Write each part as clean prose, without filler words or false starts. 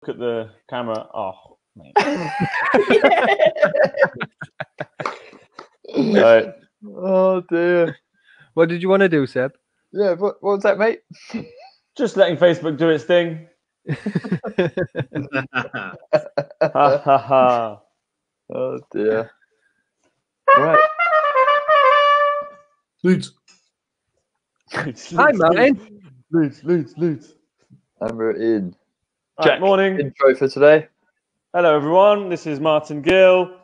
look at the camera. Oh, mate. Right. Oh dear. What did you want to do, Seb? Yeah, what was that, mate? Just letting Facebook do its thing. Ha ha ha. Oh dear. Right. Leeds. Hi, Martyn. Leeds. And we're in. Right, Jack, morning. intro for today. Hello, everyone. This is Martyn Gill.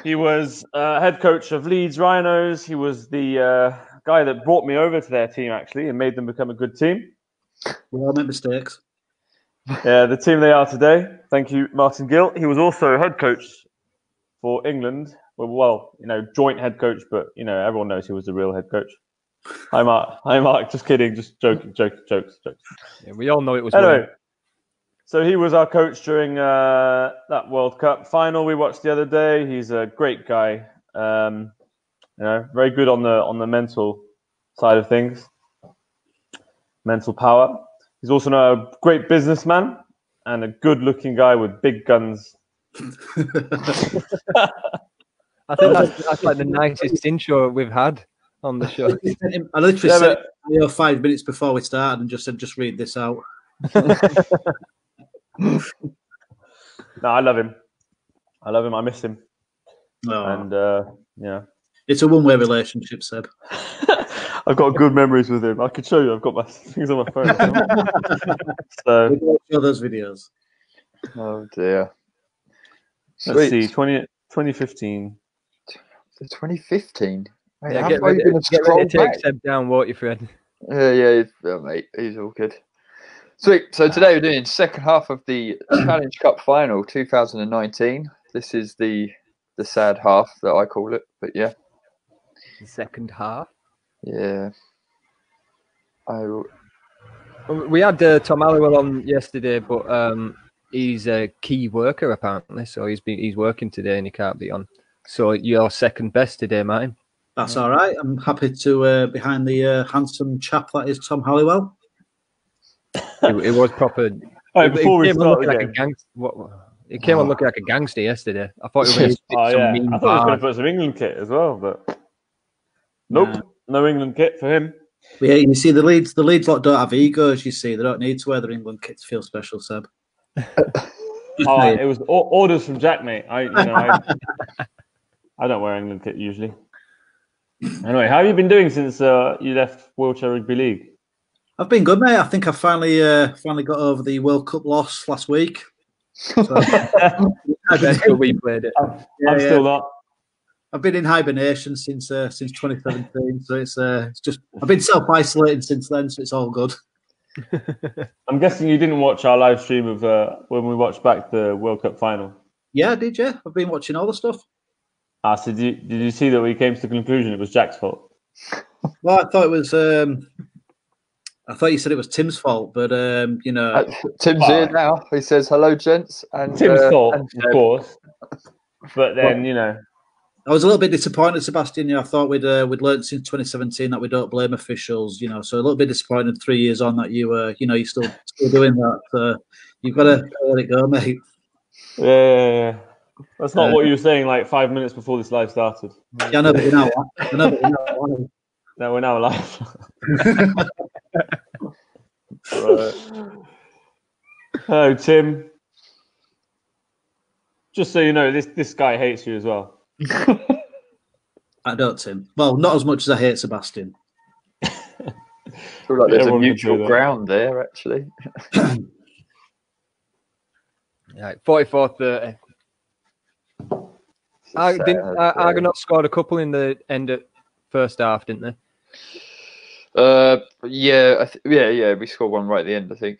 He was head coach of Leeds Rhinos. He was the guy that brought me over to their team, actually, and made them become a good team. We all make mistakes. Yeah, the team they are today. Thank you, Martyn Gill. He was also head coach for England. Well, joint head coach, but everyone knows he was the real head coach. Hi, Mark. Hi, Mark. Just kidding. Just joking. Jokes. Yeah, we all know it was. Anyway, so he was our coach during that World Cup final we watched the other day. He's a great guy. Very good on the mental side of things, mental power. He's also a great businessman and a good-looking guy with big guns. I think that's like the nicest intro we've had on the show. I literally said it 5 minutes before we started and just said, just read this out. No, I love him. I miss him. Oh. And it's a one-way relationship, Seb. I've got good memories with him. I could show you. I've got my things on my phone. So We don't show those videos. Oh dear. Let's see, 2015. 2015. Mate, Yeah, how get far ready you gonna to scroll take back? Seb down, won't you, Fred? Yeah, mate. He's all good. Sweet. So today we're doing second half of the Challenge Cup final 2019. This is the sad half that I call it, but yeah. The second half. Yeah. We had Tom Halliwell on yesterday, but he's a key worker apparently, so he's working today and he can't be on. So you're second best today, Martyn. That's all right. I'm happy to behind the handsome chap that is Tom Halliwell. It was proper. Right, before we start the game. It came on looking like a gangster yesterday. I thought it was going to some mean I thought he was going bar. to put some England kit as well, but nope, no England kit for him. But yeah, you see, the Leeds lot don't have egos. You see, they don't need to wear their England kit to feel special, Seb. It was orders from Jack, mate. I don't wear England kit usually. Anyway, how have you been doing since you left Wheelchair Rugby League? I've been good, mate. I think I finally got over the World Cup loss last week. So, We played it. I'm still not. I've been in hibernation since 2017, so it's just I've been self-isolating since then, so it's all good. I'm guessing you didn't watch our live stream of when we watched back the World Cup final. Yeah, did you? I've been watching all the stuff. So did you see that we came to the conclusion it was Jack's fault? Well, I thought it was. I thought you said it was Tim's fault, but Tim's here now. He says hello, gents. And Tim's fault, of course. But then I was a little bit disappointed, Sebastian. I thought we'd learned since 2017 that we don't blame officials. So a little bit disappointed 3 years on that you're still doing that. So you've got to let it go, mate. Yeah. That's not what you were saying like 5 minutes before this live started. Yeah, I know, but we're now. No, we're now live. Right. Oh, Tim. Just so you know, this guy hates you as well. I don't, Tim. Well, not as much as I hate Sebastian. I feel like there's a mutual ground there, actually. Right, 44-30. Argonauts scored a couple in the end of first half, didn't they? Yeah. We scored one right at the end, I think.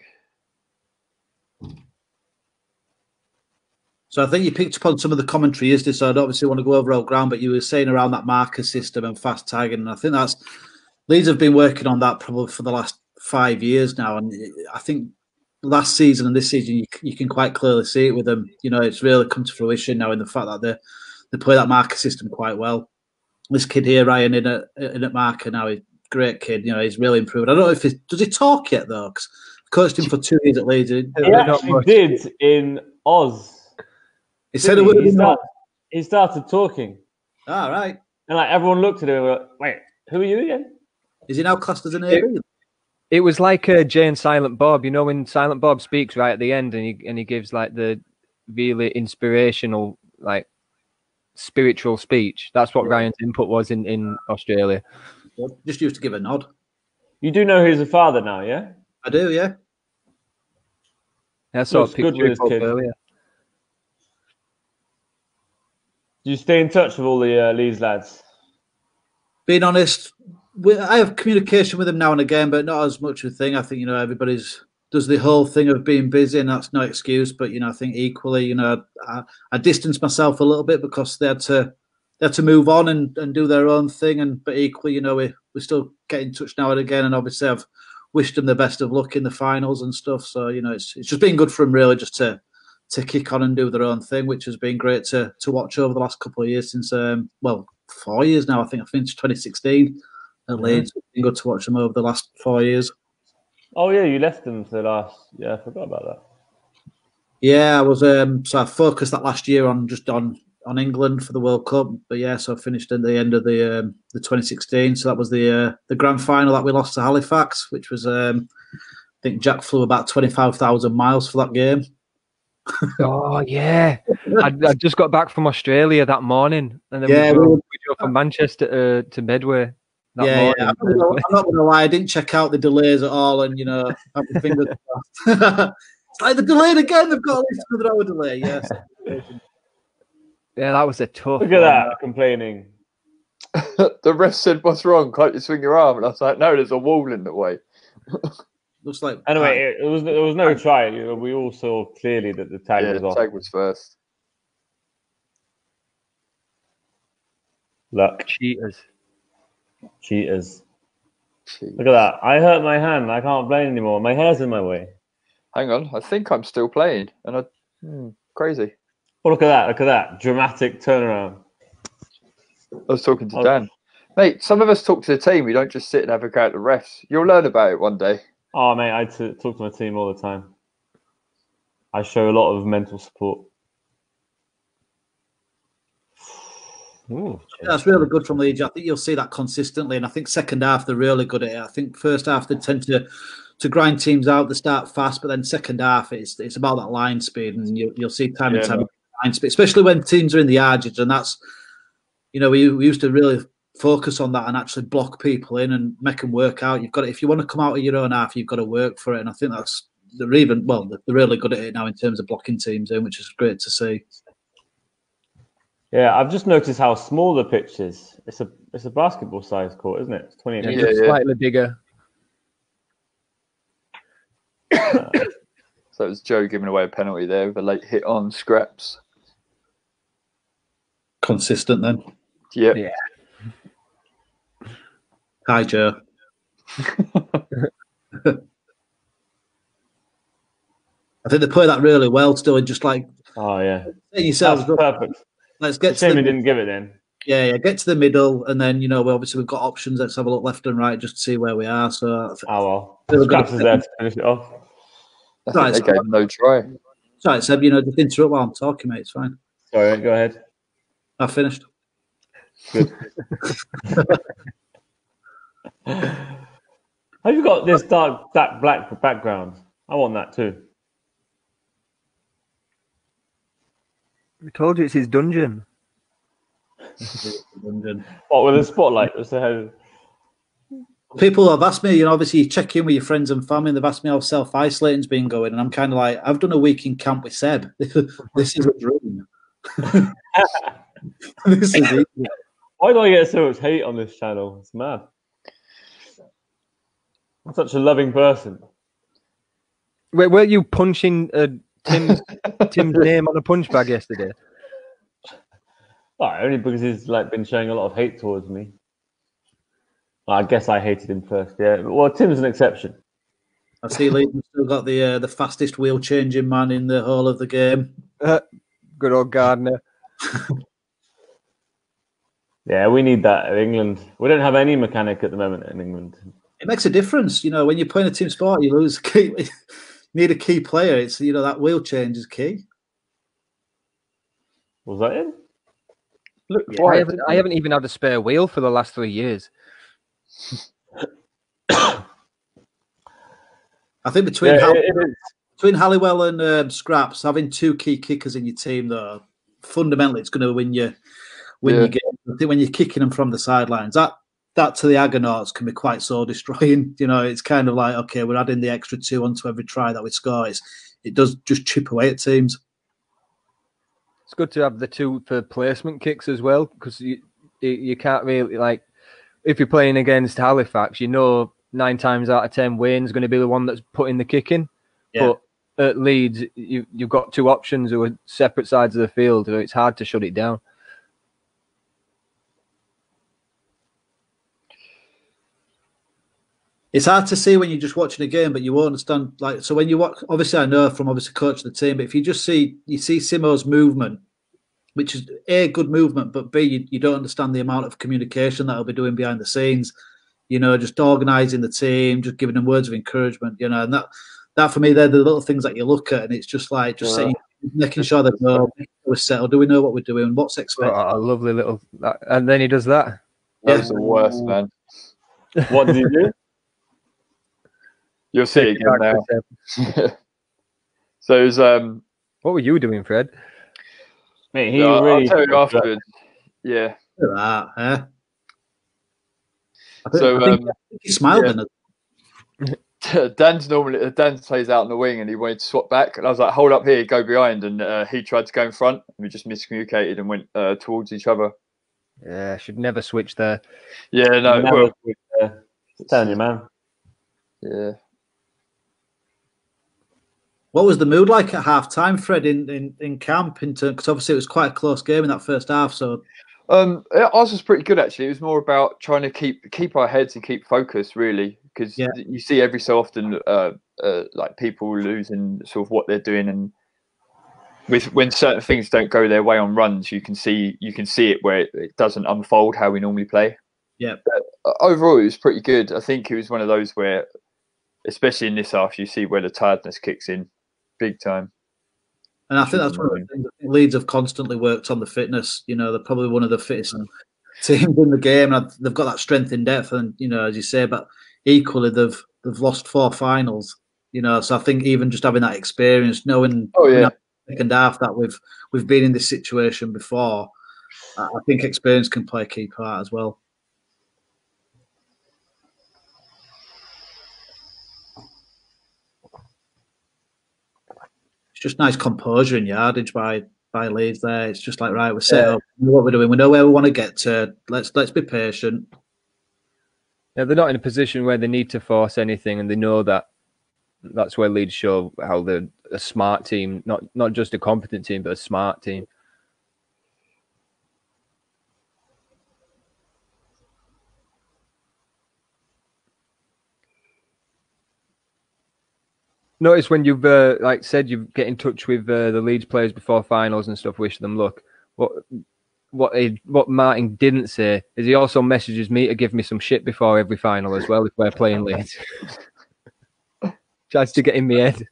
So I think you picked up on some of the commentary yesterday, so I don't obviously want to go over old ground, but you were saying around that marker system and fast tagging, and I think Leeds have been working on that probably for the last 5 years now, and I think last season and this season you can quite clearly see it with them. It's really come to fruition now in the fact that they play that marker system quite well. This kid here, Ryan, in at marker now, he's a great kid. He's really improved. I don't know if does he talk yet though? Because Coached him for 2 years at Leeds. He actually did in Oz. He said a word in Oz. He started talking. All right. And like everyone looked at him and were like, wait, who are you again? Is he now classed as an AB? It was like Jay and Silent Bob. You know when Silent Bob speaks right at the end and he gives like the really inspirational, like spiritual speech. That's what Ryan's input was in Australia. Just used to give a nod. You do know he's a father now, yeah? I do, yeah. I saw a Looks good with his picture kids. earlier. Do you stay in touch with all the Leeds lads? Being honest, I have communication with them now and again, but not as much of a thing. I think, everybody's does the whole thing of being busy, and that's no excuse. But, I think equally, I distanced myself a little bit because they had to move on and do their own thing. But equally, we still get in touch now and again. And obviously, I've wished them the best of luck in the finals and stuff. So, it's just been good for them, really, just to kick on and do their own thing, which has been great to watch over the last couple of years since, 4 years now. I think I finished 2016 at Leeds. It's been good to watch them over the last 4 years. Oh, yeah, you left them for the last... Yeah, I forgot about that. Yeah, I was... so I focused that last year on England for the World Cup. But, yeah, so I finished at the end of the 2016. So that was the grand final that we lost to Halifax, which was... I think Jack flew about 25,000 miles for that game. Oh yeah, I just got back from Australia that morning, and then we drove from Manchester to Medway. Yeah, I'm not going to lie, I didn't check out the delays at all, and have my fingers crossed. It's like they're delayed again. They've got at least another hour delay. Yes. Yeah, that was a tough. Look at that complaining. The ref said, "What's wrong? Can't you swing your arm?" And I was like, "No, there's a wall in the way." Looks like anyway, there was no try. We all saw clearly that the tag was off. The tag was first. Luck. Cheaters. Look at that. I hurt my hand. I can't play anymore. My hair's in my way. Hang on. I think I'm still playing. And crazy. Oh, look at that. Dramatic turnaround. I was talking to Dan. Mate, some of us talk to the team. We don't just sit and have a go at the refs. You'll learn about it one day. Oh, mate, I talk to my team all the time. I show a lot of mental support. Ooh, that's really good from Leeds. I think you'll see that consistently, and I think second half they're really good at it. I think first half they tend to grind teams out. They start fast, but then second half it's about that line speed, and you'll see time and time line speed, especially when teams are in the yardage, and that's we used to really focus on that and actually block people in and make them work out. You've got to, if you want to come out of your own half, you've got to work for it, and I think they're really good at it now in terms of blocking teams in, which is great to see. Yeah, I've just noticed how small the pitch is. It's a basketball size court, isn't it? It's 28 meters. Slightly bigger. So it was Joe giving away a penalty there with a late hit on Scraps. Consistent then. Yep. Yeah. Hi, Joe. I think they play that really well still, and just like yourselves, that's perfect. Let's get to the didn't give it then. Yeah, get to the middle, and then we've got options. Let's have a look left and right just to see where we are. So Scraps is there to finish it off. I think they gave no try. Sorry, Seb. Just interrupt while I'm talking, mate. It's fine. Sorry, go ahead. I finished. Good. Have you got this dark black background? I want that too. I told you it's his dungeon. What, with a spotlight? People have asked me, obviously you check in with your friends and family, and they've asked me how self-isolating's been going, and I'm kind of like, I've done a week in camp with Seb. This is a dream. This is easy. Why do I get so much hate on this channel? It's mad. I'm such a loving person. Wait, weren't you punching Tim's name on a punch bag yesterday? Only because he's been showing a lot of hate towards me. I guess I hated him first. Yeah, well, Tim's an exception. I see Leeds still got the fastest wheel changing man in the whole of the game. Good old Gardner. Yeah, we need that in England. We don't have any mechanic at the moment in England. It makes a difference, when you're playing a team sport, you lose you need a key player. It's that wheel change is key. Was that it? Look, Yeah, I haven't even had a spare wheel for the last 3 years. I think between Halliwell and Scraps, having 2 key kickers in your team, though, fundamentally, it's going to win you game. I think when you're kicking them from the sidelines, that to the Argonauts can be quite soul destroying. It's kind of like, okay, we're adding the extra 2 onto every try that we score. It does just chip away at teams. It's good to have the 2 for placement kicks as well, because you can't really, like, if you're playing against Halifax, 9 times out of 10 Wayne's going to be the one that's putting the kick in. Yeah. But at Leeds, you've got 2 options who are separate sides of the field, so it's hard to shut it down. It's hard to see when you're just watching a game, but you won't understand. So when you watch, obviously I know from coaching the team, but if you just see Simo's movement, which is A, good movement, but B, you don't understand the amount of communication that he'll be doing behind the scenes. Just organising the team, just giving them words of encouragement. And that for me, they're the little things that you look at, and it's just like making sure that we're settled. Do we know what we're doing? What's expected? Oh, lovely little, and then he does that. That was the worst, man. What did he do? You'll see it again now. So it was, what were you doing, Fred? Mate, he really. I'll tell you afterwards. Yeah. Look at that, I think he smiled. Dan plays out on the wing and he wanted to swap back, and I was like, "Hold up here, go behind," and he tried to go in front, and we just miscommunicated and went towards each other. Yeah, should never switch there. Yeah, no. Telling you, man. Yeah. What was the mood like at half time, Fred, in camp? Because obviously it was quite a close game in that first half. So, ours was pretty good actually. It was more about trying to keep our heads and keep focus, really, because you see every so often like people losing sort of what they're doing, and when certain things don't go their way on runs, you can see it where it doesn't unfold how we normally play. Yeah. But overall, it was pretty good. I think it was one of those where, especially in this half, you see where the tiredness kicks in. Big time. And I think that's one of the things. I think Leeds have constantly worked on the fitness. They're probably one of the fittest teams in the game. And they've got that strength in depth, and as you say, but equally they've lost 4 finals. So I think even just having that experience, knowing second half that we've been in this situation before, I think experience can play a key part as well. It's just nice composure and yardage by Leeds there. It's just like, right, we're set up. We know what we're doing. We know where we want to get to. Let's be patient. Yeah, they're not in a position where they need to force anything, and they know that that's where Leeds show how they're a smart team, not just a competent team, but a smart team. Notice when you've said you get in touch with the Leeds players before finals and stuff, wish them luck. What Martyn didn't say is he also messages me to give me some shit before every final as well if we're playing Leeds. Tries to get in my head.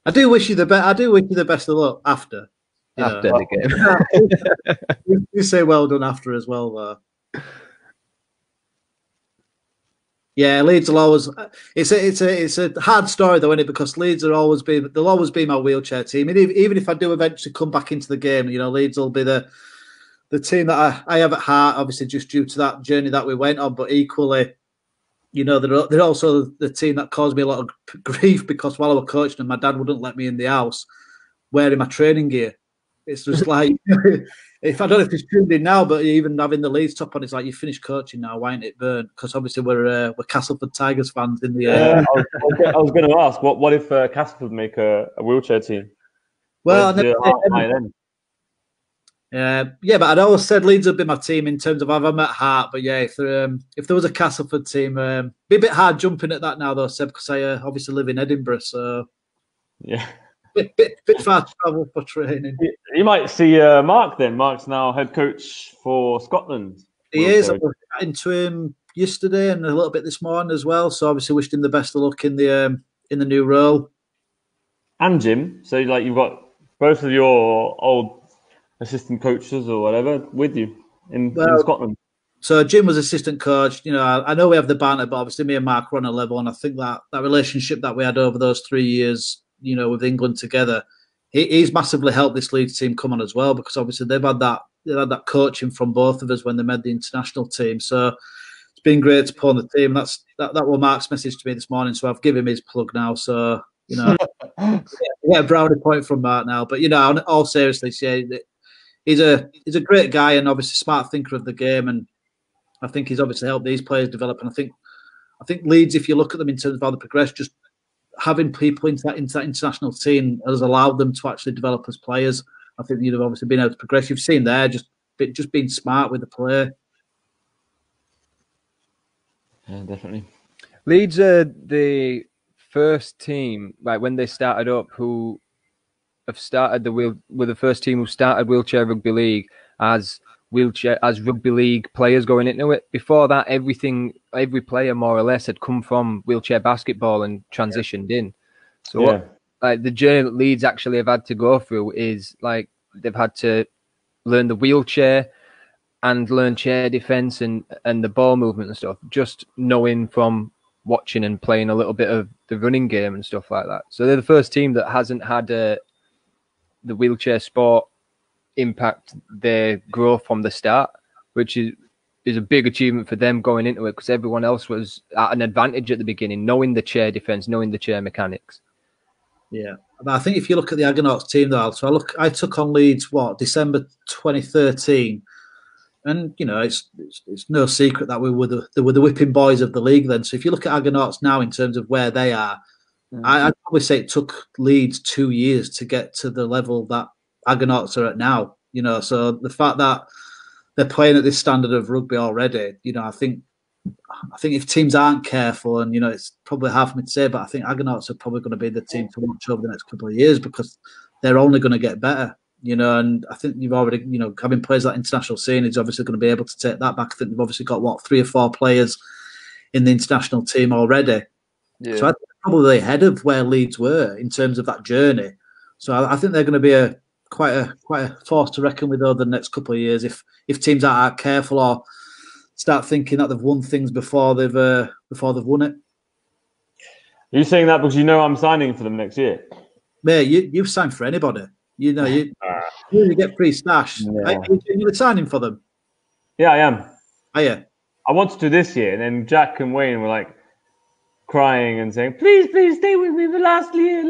I do wish you the best. I do wish you the best of luck after the game. You say well done after as well, though. Yeah, Leeds will always. It's a hard story though, isn't it? Because Leeds they'll always be my wheelchair team. And even if I do eventually come back into the game, Leeds will be the team that I have at heart. Obviously, just due to that journey that we went on, but equally, they're also the team that caused me a lot of grief because while I was coaching them, my dad wouldn't let me in the house wearing my training gear. It's just like, if I don't know if it's tuned in now, but even having the Leeds top on, it's like you finished coaching now. Why ain't it burnt? Because obviously we're Castleford Tigers fans in the. I was going to ask, what if Castleford make a wheelchair team? Well, yeah, but I'd always said Leeds would be my team in terms of have them at heart. But yeah, if there was a Castleford team, be a bit hard jumping at that now though, Seb, because I obviously live in Edinburgh, so yeah. Bit far to travel for training. You might see Mark then. Mark's now head coach for Scotland. He is. I was chatting to him yesterday and a little bit this morning as well. So obviously wished him the best of luck in the new role. And Jim, so like you've got both of your old assistant coaches or whatever with you in Scotland. So Jim was assistant coach. You know, I know we have the banter, but obviously me and Mark were on a level, and I think that relationship that we had over those 3 years, you know, with England together, he's massively helped this Leeds team come on as well, because obviously they've had that coaching from both of us when they made the international team. So it's been great to pull on the team. That was Mark's message to me this morning, so I've given him his plug now. So you know, get a brownie point from Mark now. But you know, in all seriousness, yeah, he's a great guy and obviously smart thinker of the game, and I think he's obviously helped these players develop. And I think Leeds, if you look at them in terms of how they progress, just having people into that international team has allowed them to actually develop as players. I think you'd have obviously been able to progress. You've seen there just being smart with the play. Yeah, definitely. Leeds are the first team, like when they started up, who have started were the first team who started wheelchair rugby league as rugby league players going into it. Before that, every player more or less had come from wheelchair basketball and transitioned in. So what, like the journey that Leeds actually have had to go through is like they've had to learn the wheelchair and learn chair defense and the ball movement and stuff, just knowing from watching and playing a little bit of the running game and stuff like that. So they're the first team that hasn't had the wheelchair sport impact their growth from the start, which is a big achievement for them going into it, because everyone else was at an advantage at the beginning, knowing the chair defense, knowing the chair mechanics. Yeah, but I think if you look at the Argonauts team, though, so I took on Leeds December 2013, and you know it's no secret that we were the whipping boys of the league then. So if you look at Argonauts now in terms of where they are, I'd probably say it took Leeds 2 years to get to the level that Argonauts are at now. You know, so the fact that they're playing at this standard of rugby already, you know, I think if teams aren't careful, and you know, it's probably hard for me to say, but I think Argonauts are probably going to be the team to watch over the next couple of years, because they're only going to get better. You know, and I think you've already, you know, having players that international scene is obviously going to be able to take that back. I think they've obviously got 3 or 4 players in the international team already. Yeah. So I think they're probably ahead of where Leeds were in terms of that journey. So I think they're going to be quite a force to reckon with over the next couple of years if teams aren't careful or start thinking that they've won things before they've won it. Are you saying that because you know I'm signing for them next year? Mate, you've signed for anybody. You know, you get free stash. Yeah. Are you signing for them? Yeah, I am. Are you? I wanted to this year, and then Jack and Wayne were like crying and saying, "Please, please stay with me for last year,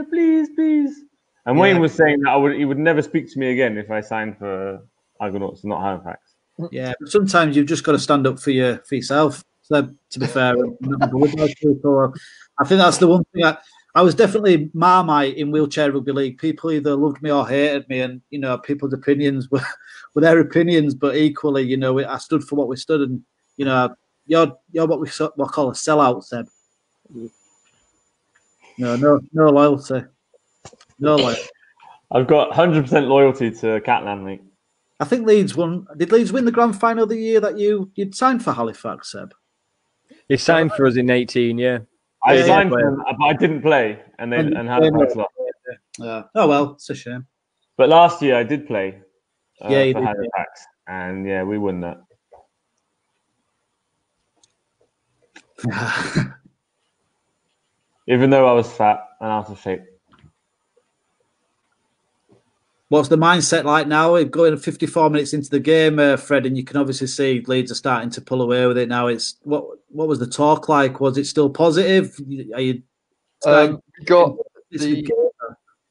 please, please." And Wayne was saying that he would never speak to me again if I signed for Argonauts and not Halifax. Yeah, but sometimes you've just got to stand up for yourself. So, to be fair, I think that's the one thing. I was definitely Marmite in wheelchair rugby league. People either loved me or hated me, and you know, people's opinions were their opinions. But equally, you know, I stood for what we stood, and you know, you're what we call a sellout, Seb. No loyalty. No loyalty. I've got 100% loyalty to Catland, mate. I think Leeds won. Did Leeds win the grand final the year that you'd signed for Halifax, Seb? He signed for us in 18, yeah. I signed for him, but I didn't play, and Halifax lost. Oh well, it's a shame. But last year I did play for Halifax, and yeah, we won that. Even though I was fat and out of shape. What's the mindset like now? We're going 54 minutes into the game, Fred, and you can obviously see Leeds are starting to pull away with it now. It's what was the talk like? Was it still positive? Are you got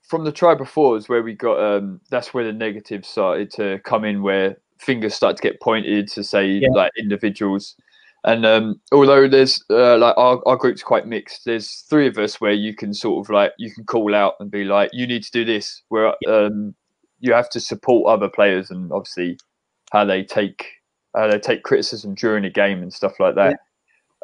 from the try before is where we got that's where the negatives started to come in, where fingers start to get pointed to say like individuals. And although there's like our group's quite mixed, there's 3 of us where you can sort of like you can call out and be like, you need to do this. Where you have to support other players and obviously how they take criticism during a game and stuff like that.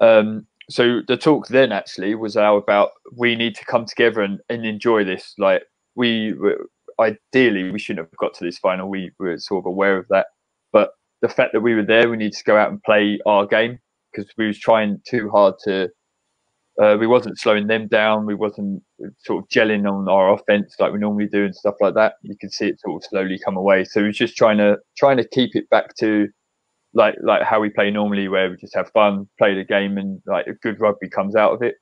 Yeah. So the talk then actually was about we need to come together and enjoy this. Like ideally we shouldn't have got to this final. We were sort of aware of that, but the fact that we were there, we need to go out and play our game. because we was trying too hard to. We wasn't slowing them down. We wasn't sort of gelling on our offense like we normally do and stuff like that. You could see it sort of slowly come away. So we was just trying to keep it back to like how we play normally, where we just have fun, play the game, and like a good rugby comes out of it.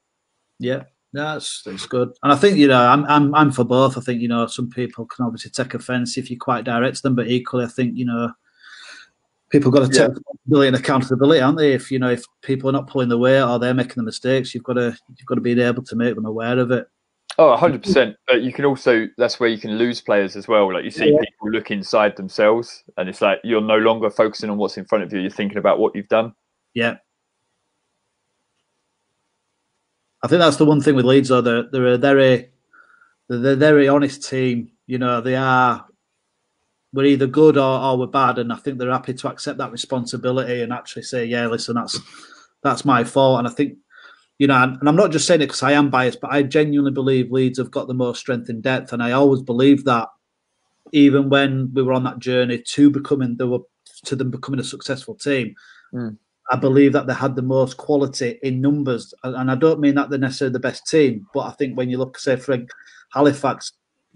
Yeah, that's good. And I think I'm for both. I think some people can obviously take offence if you quite direct them, but equally, I think people got to take responsibility and accountability, aren't they? If people are not pulling the weight or they're making the mistakes, you've got to be able to make them aware of it. Oh, 100%. But you can also, that's where you can lose players as well. Like you see people look inside themselves, and it's like you're no longer focusing on what's in front of you. You're thinking about what you've done. Yeah. I think that's the one thing with Leeds, though. They're a very honest team. They are. We're either good or we're bad, and I think they're happy to accept that responsibility and actually say, "Yeah, listen, that's my fault." And I think, and I'm not just saying it because I am biased, but I genuinely believe Leeds have got the most strength in depth, and I always believed that, even when we were on that journey to them becoming a successful team. I believe that they had the most quality in numbers, and I don't mean that they're necessarily the best team, but I think when you look, say, for Halifax,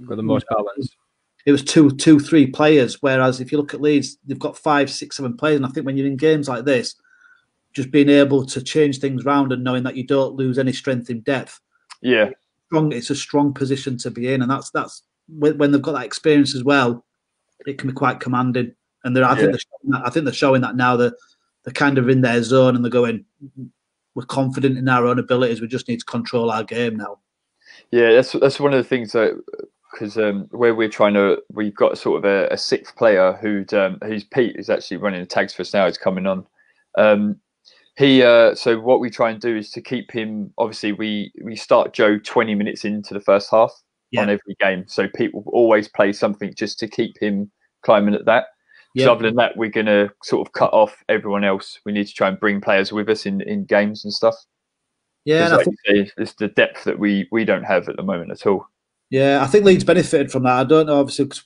got the most balance. It was two, 3 players, whereas if you look at Leeds, they've got 5, 6, 7 players. And I think when you're in games like this, just being able to change things around and knowing that you don't lose any strength in depth, it's a strong position to be in, and that's when they've got that experience as well. It can be quite commanding, and I think they're showing that now. They're kind of in their zone, and they're going, we're confident in our own abilities. We just need to control our game now. Yeah, that's one of the things that. Because where we've got sort of a 6th player who's Pete, who's actually running the tags for us now. He's coming on. So what we try and do is to keep him. Obviously, we start Joe 20 minutes into the first half on every game. So Pete will always play something just to keep him climbing at that. Because other than that, we're going to sort of cut off everyone else. We need to try and bring players with us in games and stuff. Yeah, and like you say, it's the depth that we don't have at the moment at all. Yeah, I think Leeds benefited from that. I don't know, obviously, because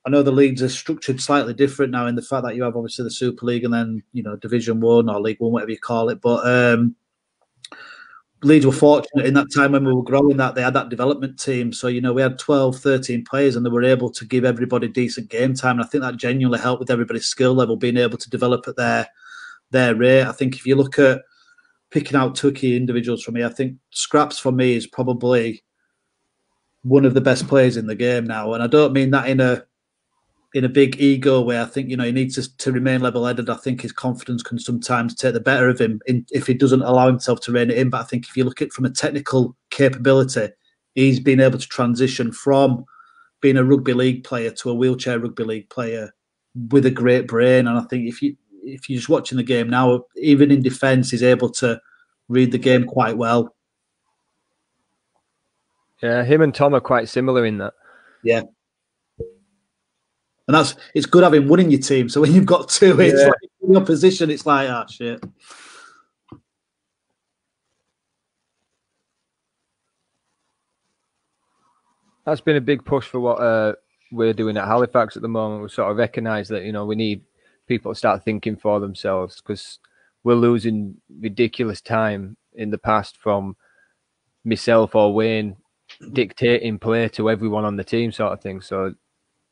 I know the leagues are structured slightly different now in the fact that you have obviously the Super League and then Division 1 or League 1, whatever you call it. But Leeds were fortunate in that time when we were growing that they had that development team. So we had 12, 13 players, and they were able to give everybody decent game time. And I think that genuinely helped with everybody's skill level, being able to develop at their rate. I think if you look at picking out 2 key individuals for me, I think Scraps for me is probably one of the best players in the game now, and I don't mean that in a big ego way. I think he needs to remain level-headed. I think his confidence can sometimes take the better of him if he doesn't allow himself to rein it in. But I think if you look at it from a technical capability, he's been able to transition from being a rugby league player to a wheelchair rugby league player with a great brain. And I think if you're just watching the game now, even in defence, he's able to read the game quite well. Yeah, him and Tom are quite similar in that. Yeah. And it's good having one in your team. So when you've got 2, it's like in your position, it's like, oh, shit. That's been a big push for what we're doing at Halifax at the moment. We sort of recognise that, we need people to start thinking for themselves, because we're losing ridiculous time in the past from myself or Wayne dictating play to everyone on the team sort of thing. So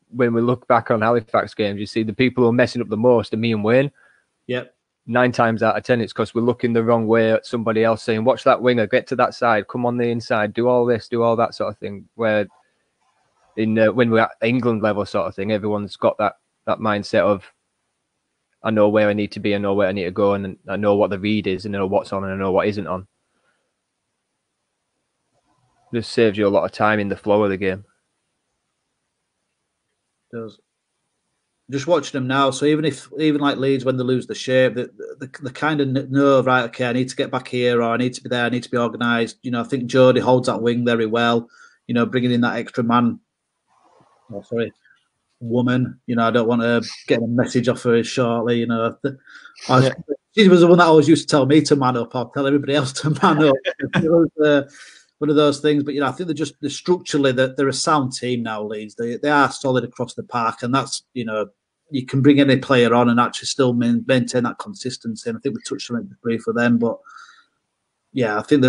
when we look back on Halifax games, you see the people who are messing up the most are me and Wayne. Yep. 9 times out of 10, it's because we're looking the wrong way at somebody else, saying, watch that winger, get to that side, come on the inside, do all this, do all that sort of thing. Where when we're at England level sort of thing, everyone's got that mindset of, I know where I need to be, I know where I need to go, and I know what the read is, and I know what's on, and I know what isn't on. Just saves you a lot of time in the flow of the game. It does. Just watching them now, so even like Leeds, when they lose the shape, they kind of know, right, okay, I need to get back here, or I need to be there, I need to be organised. I think Jody holds that wing very well, bringing in that extra man. Oh, sorry, woman. I don't want to get a message off her shortly. She was the one that always used to tell me to man up, or tell everybody else to man up. It was one of those things. But I think they're structurally they're a sound team now. Leeds, they are solid across the park, and that's you can bring any player on and actually still maintain that consistency. And I think we touched on it briefly for them, but yeah, I think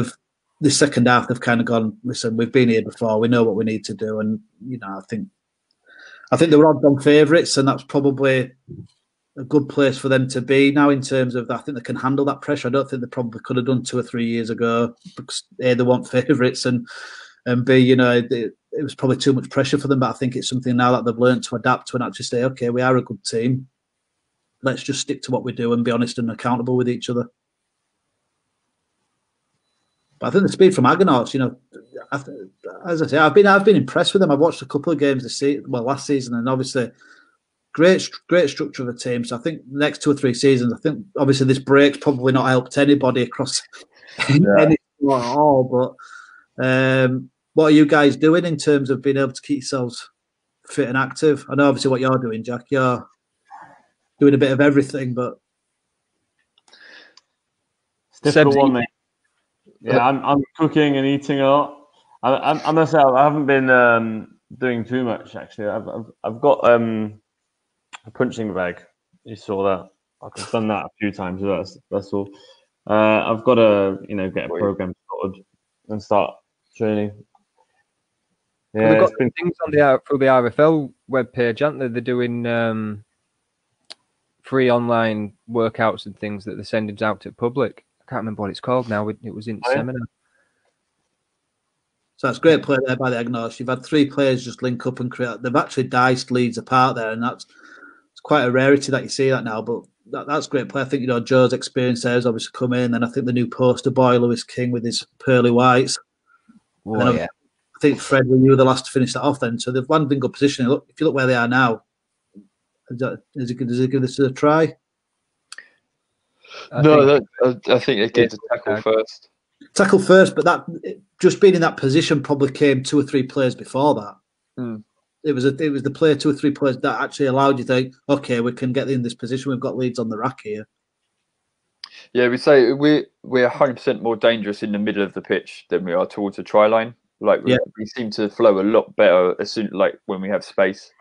this second half they've kind of gone, listen, we've been here before, we know what we need to do, and I think they were odds-on favourites, and that's probably a good place for them to be now in terms of I think they can handle that pressure. I don't think they probably could have done 2 or 3 years ago because A, they weren't favourites, and B, it was probably too much pressure for them. But I think it's something now that they've learned to adapt to and actually say, okay, we are a good team. Let's just stick to what we do and be honest and accountable with each other. But I think the speed from Argonauts, as I say, I've been impressed with them. I've watched a couple of games last season, and obviously great structure of the team. So I think the next 2 or 3 seasons, I think obviously this break's probably not helped anybody across any at all. But what are you guys doing in terms of being able to keep yourselves fit and active? I know obviously what you're doing, Jack. You're doing a bit of everything, but it's difficult one, mate. Yeah, I'm cooking and eating a lot. I must say I haven't been doing too much actually. I've got a punching bag. You saw that. I've done that a few times. So that's all. I've got to get a program sorted and start training. Yeah, they've got things on through the RFL webpage, aren't they? They're doing free online workouts and things that they're sending out to the public. I can't remember what it's called now. It was in seminar. So that's great play there by the Argonauts. You've had 3 players just link up and create. They've actually diced Leeds apart there, and it's quite a rarity that you see that now. But that's great play. I think Joe's experience there has obviously come in, and I think the new poster boy Lewis King with his pearly whites. Oh, yeah. I think Fred, you were the last to finish that off then. So they've landed in good position. If you look where they are now, does it give this a try? I think they did the tackle first. Tackle first, but that just being in that position probably came 2 or 3 players before that. Mm. It was the player 2 or 3 players that actually allowed you to think, okay, we can get in this position. We've got Leeds on the rack here. Yeah, we say we're 100% more dangerous in the middle of the pitch than we are towards the try line. We seem to flow a lot better as soon when we have space.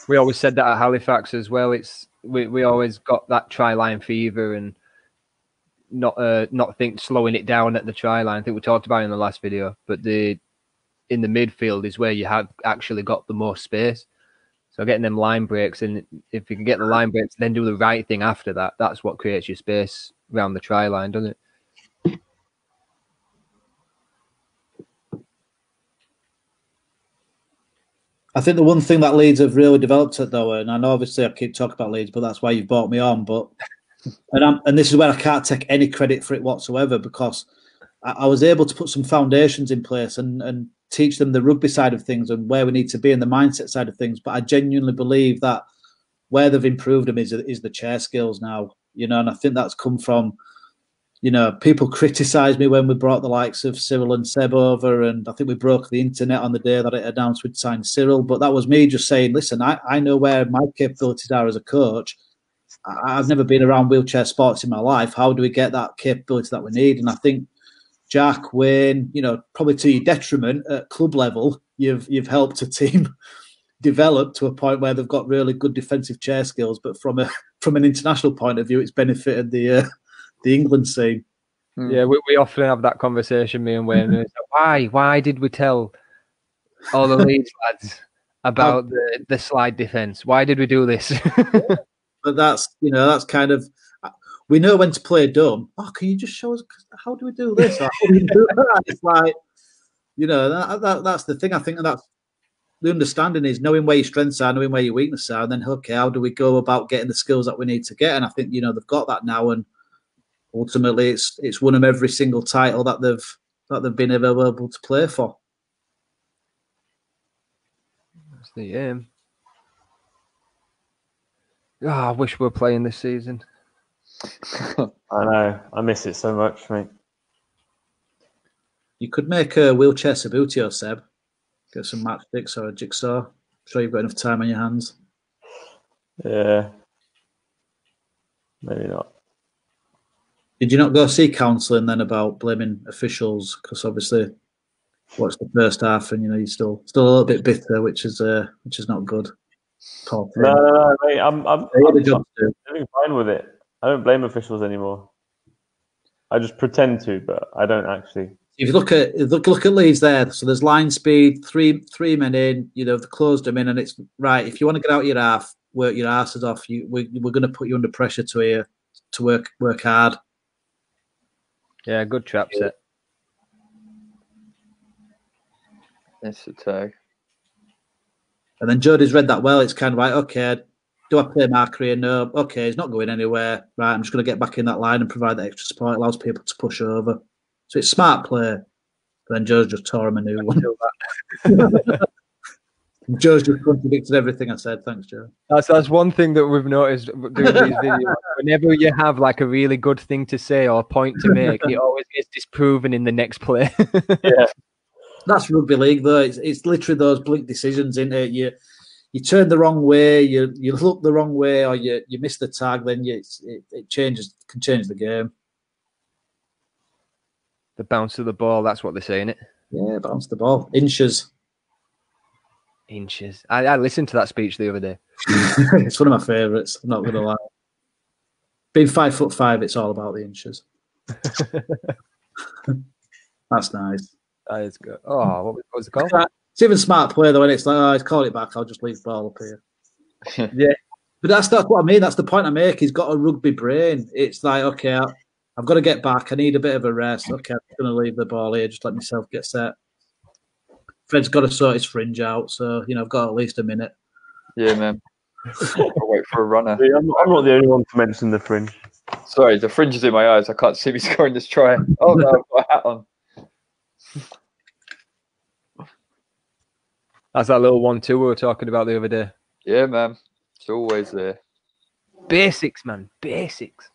We always said that at Halifax as well. We always got that try line fever and not think slowing it down at the try line. I think we talked about it in the last video, but in the midfield is where you have actually got the most space. So getting them line breaks, and if you can get the line breaks, then do the right thing after that. That's what creates your space around the try line, doesn't it? I think the one thing that Leeds have really developed at though, and I know obviously I keep talking about Leeds, but that's why you've brought me on. But and this is where I can't take any credit for it whatsoever, because I was able to put some foundations in place and teach them the rugby side of things and where we need to be in the mindset side of things. But I genuinely believe that where they've improved them is the chair skills now, and I think that's come from, people criticised me when we brought the likes of Cyril and Seb over, and I think we broke the internet on the day that it announced we'd signed Cyril. But that was me just saying, listen, I know where my capabilities are as a coach. I've never been around wheelchair sports in my life. How do we get that capability that we need? And I think Jack, Wayne, probably to your detriment at club level, you've helped a team develop to a point where they've got really good defensive chair skills. But from an international point of view, it's benefited the England scene. Yeah, we often have that conversation, me and Wayne. Why did we tell all the Leeds lads about the slide defence? Why did we do this? But that's kind of, we know when to play dumb. Oh, can you just show us how do we do this? How do we do that? It's like, that's the thing. I think that's the understanding is knowing where your strengths are, knowing where your weaknesses are, and then okay, how do we go about getting the skills that we need to get? And I think they've got that now, and ultimately it's won them every single title that they've been available to play for. That's the aim. I wish we were playing this season. I know. I miss it so much, mate. You could make a wheelchair Sabutio, Seb. Get some matchsticks or a jigsaw. I'm sure you've got enough time on your hands. Yeah. Maybe not. Did you not go see counselling then about blaming officials? Because obviously, watched the first half and you're still a little bit bitter, which is not good. Poor thing. No, mate, I'm They had a job to do. doing fine with it. I don't blame officials anymore. I just pretend to, but I don't actually. If you look at Leeds there, so there's line speed, three men in. You know, they've closed them in, and it's right. If you want to get out your half, work your asses off. We're going to put you under pressure to work hard. Yeah, good trap set. That's the tag. And then Jodie's read that well. It's kind of like, okay, do I play marker here? No. Okay, he's not going anywhere. Right, I'm just going to get back in that line and provide that extra support. It allows people to push over. So it's smart play. But then Joe's just tore him a new one. Joe's just contradicted everything I said. Thanks, Joe. That's one thing that we've noticed doing these videos. Whenever you have like a really good thing to say or a point to make, it always gets disproven in the next play. Yeah. That's rugby league, though. It's literally those blink decisions, isn't it? You turn the wrong way, you look the wrong way, or you miss the tag, then it can change the game. The bounce of the ball, that's what they're saying it. Yeah, bounce the ball. Inches. I listened to that speech the other day. It's one of my favourites, I'm not going to lie. Being 5'5", it's all about the inches. That's nice. That is good. Oh, what was it called? It's even smart play, though, and it's like, he's called it back, I'll just leave the ball up here. Yeah. But that's what I mean. That's the point I make. He's got a rugby brain. It's like, okay, I've got to get back. I need a bit of a rest. Okay, I'm going to leave the ball here. Just let myself get set. Fred's got to sort his fringe out. So, I've got at least a minute. Yeah, man. I'll wait for a runner. See, I'm not the only one to mention the fringe. Sorry, the fringe is in my eyes. I can't see me scoring this try. Oh, no, I've got a hat on. That's that little 1-2 we were talking about the other day. Yeah, man. It's always there. Basics, man. Basics.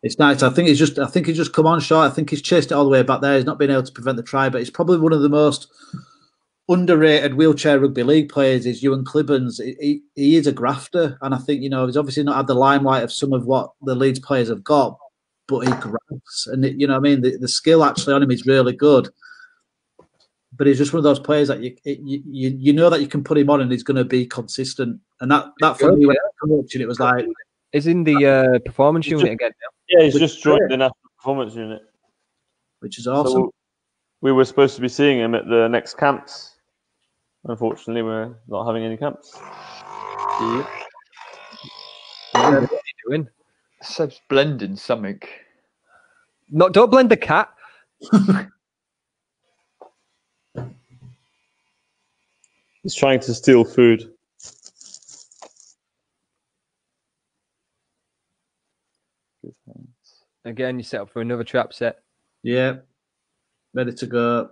It's nice. I think he's just come on short. I think he's chased it all the way back there. He's not been able to prevent the try, but he's probably one of the most underrated wheelchair rugby league players is Ewan Clibbans. He is a grafter, and I think he's obviously not had the limelight of some of what the Leeds players have got, but he grafts, and the skill actually on him is really good. But he's just one of those players that you know that you can put him on and he's going to be consistent. And that for me, when I was watching it, was like, is in the performance unit again now. Yeah, he's just joined the national performance unit, which is awesome. So we were supposed to be seeing him at the next camps. Unfortunately, we're not having any camps. Yeah. What are you doing? Seb's blending something. No, don't blend the cat. He's trying to steal food. Again, you set up for another trap set. Yeah. Ready to go.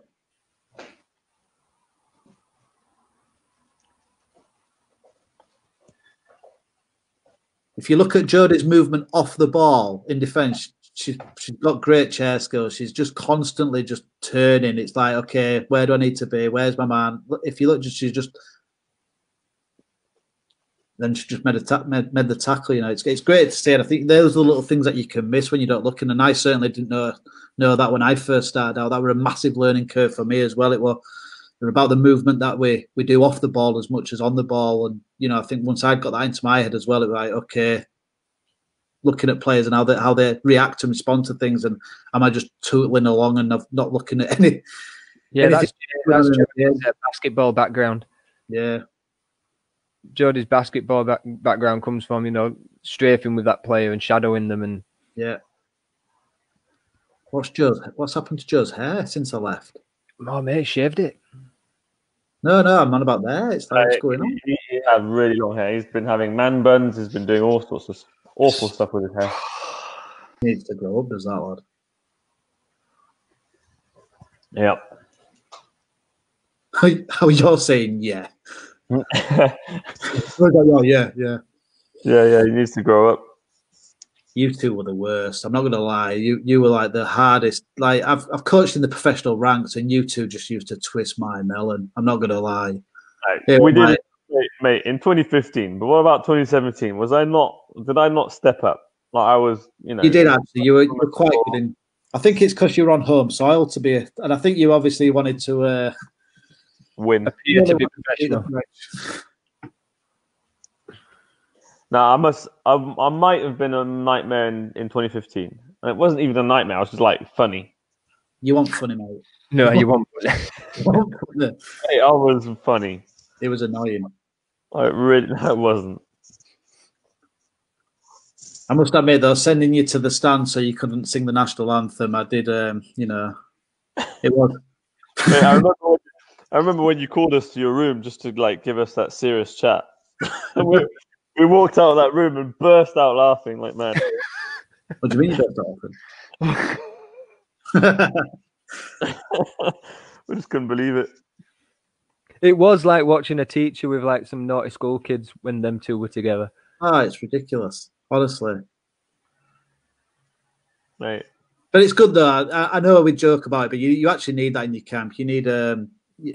If you look at Jodie's movement off the ball in defence, she's got great chair skills. She's just constantly just turning. It's like, okay, where do I need to be? Where's my man? If you look, she's just then she just made the tackle. It's great to see. And I think those are the little things that you can miss when you don't look. And I certainly didn't know that when I first started out. That was a massive learning curve for me as well. It was about the movement that we do off the ball as much as on the ball. And I think once I got that into my head as well, it was like, okay, looking at players and how they react and respond to things, and am I just tootling along and not looking at any? Yeah, that's Jodie's basketball background. Yeah, Jodie's basketball background comes from strafing with that player and shadowing them, and yeah. What's happened to Joe's hair since I left? Oh, mate, shaved it. No, I'm on about there. It's like what's going on. He had really long hair. He's been having man buns. He's been doing all sorts of awful stuff with his hair. He needs to grow up, does that lad? Yep. How you're saying, yeah. Yeah. Yeah. He needs to grow up. You two were the worst. I'm not going to lie. You were like the hardest. Like I've coached in the professional ranks, and you two just used to twist my melon. I'm not going to lie. We did it, mate, in 2015. But what about 2017? Did I not step up? Like I was, You did actually. You were quite good. I think it's because you were on home soil and I think you obviously wanted to win. Appear to be professional. Now I might have been a nightmare in 2015, and it wasn't even a nightmare. I was just like funny. You want funny, mate? No, you won't. You want funny. Hey, I was funny. It was annoying. I really, no, it wasn't. I must admit, though, sending you to the stand so you couldn't sing the national anthem, I did. It was. Mate, I remember when you called us to your room just to like give us that serious chat. And we walked out of that room and burst out laughing like mad. What do you mean you burst out? We just couldn't believe it. It was like watching a teacher with like some naughty school kids when them two were together. Oh, it's ridiculous, honestly. Right. But it's good though. I know we joke about it, but you actually need that in your camp. You need A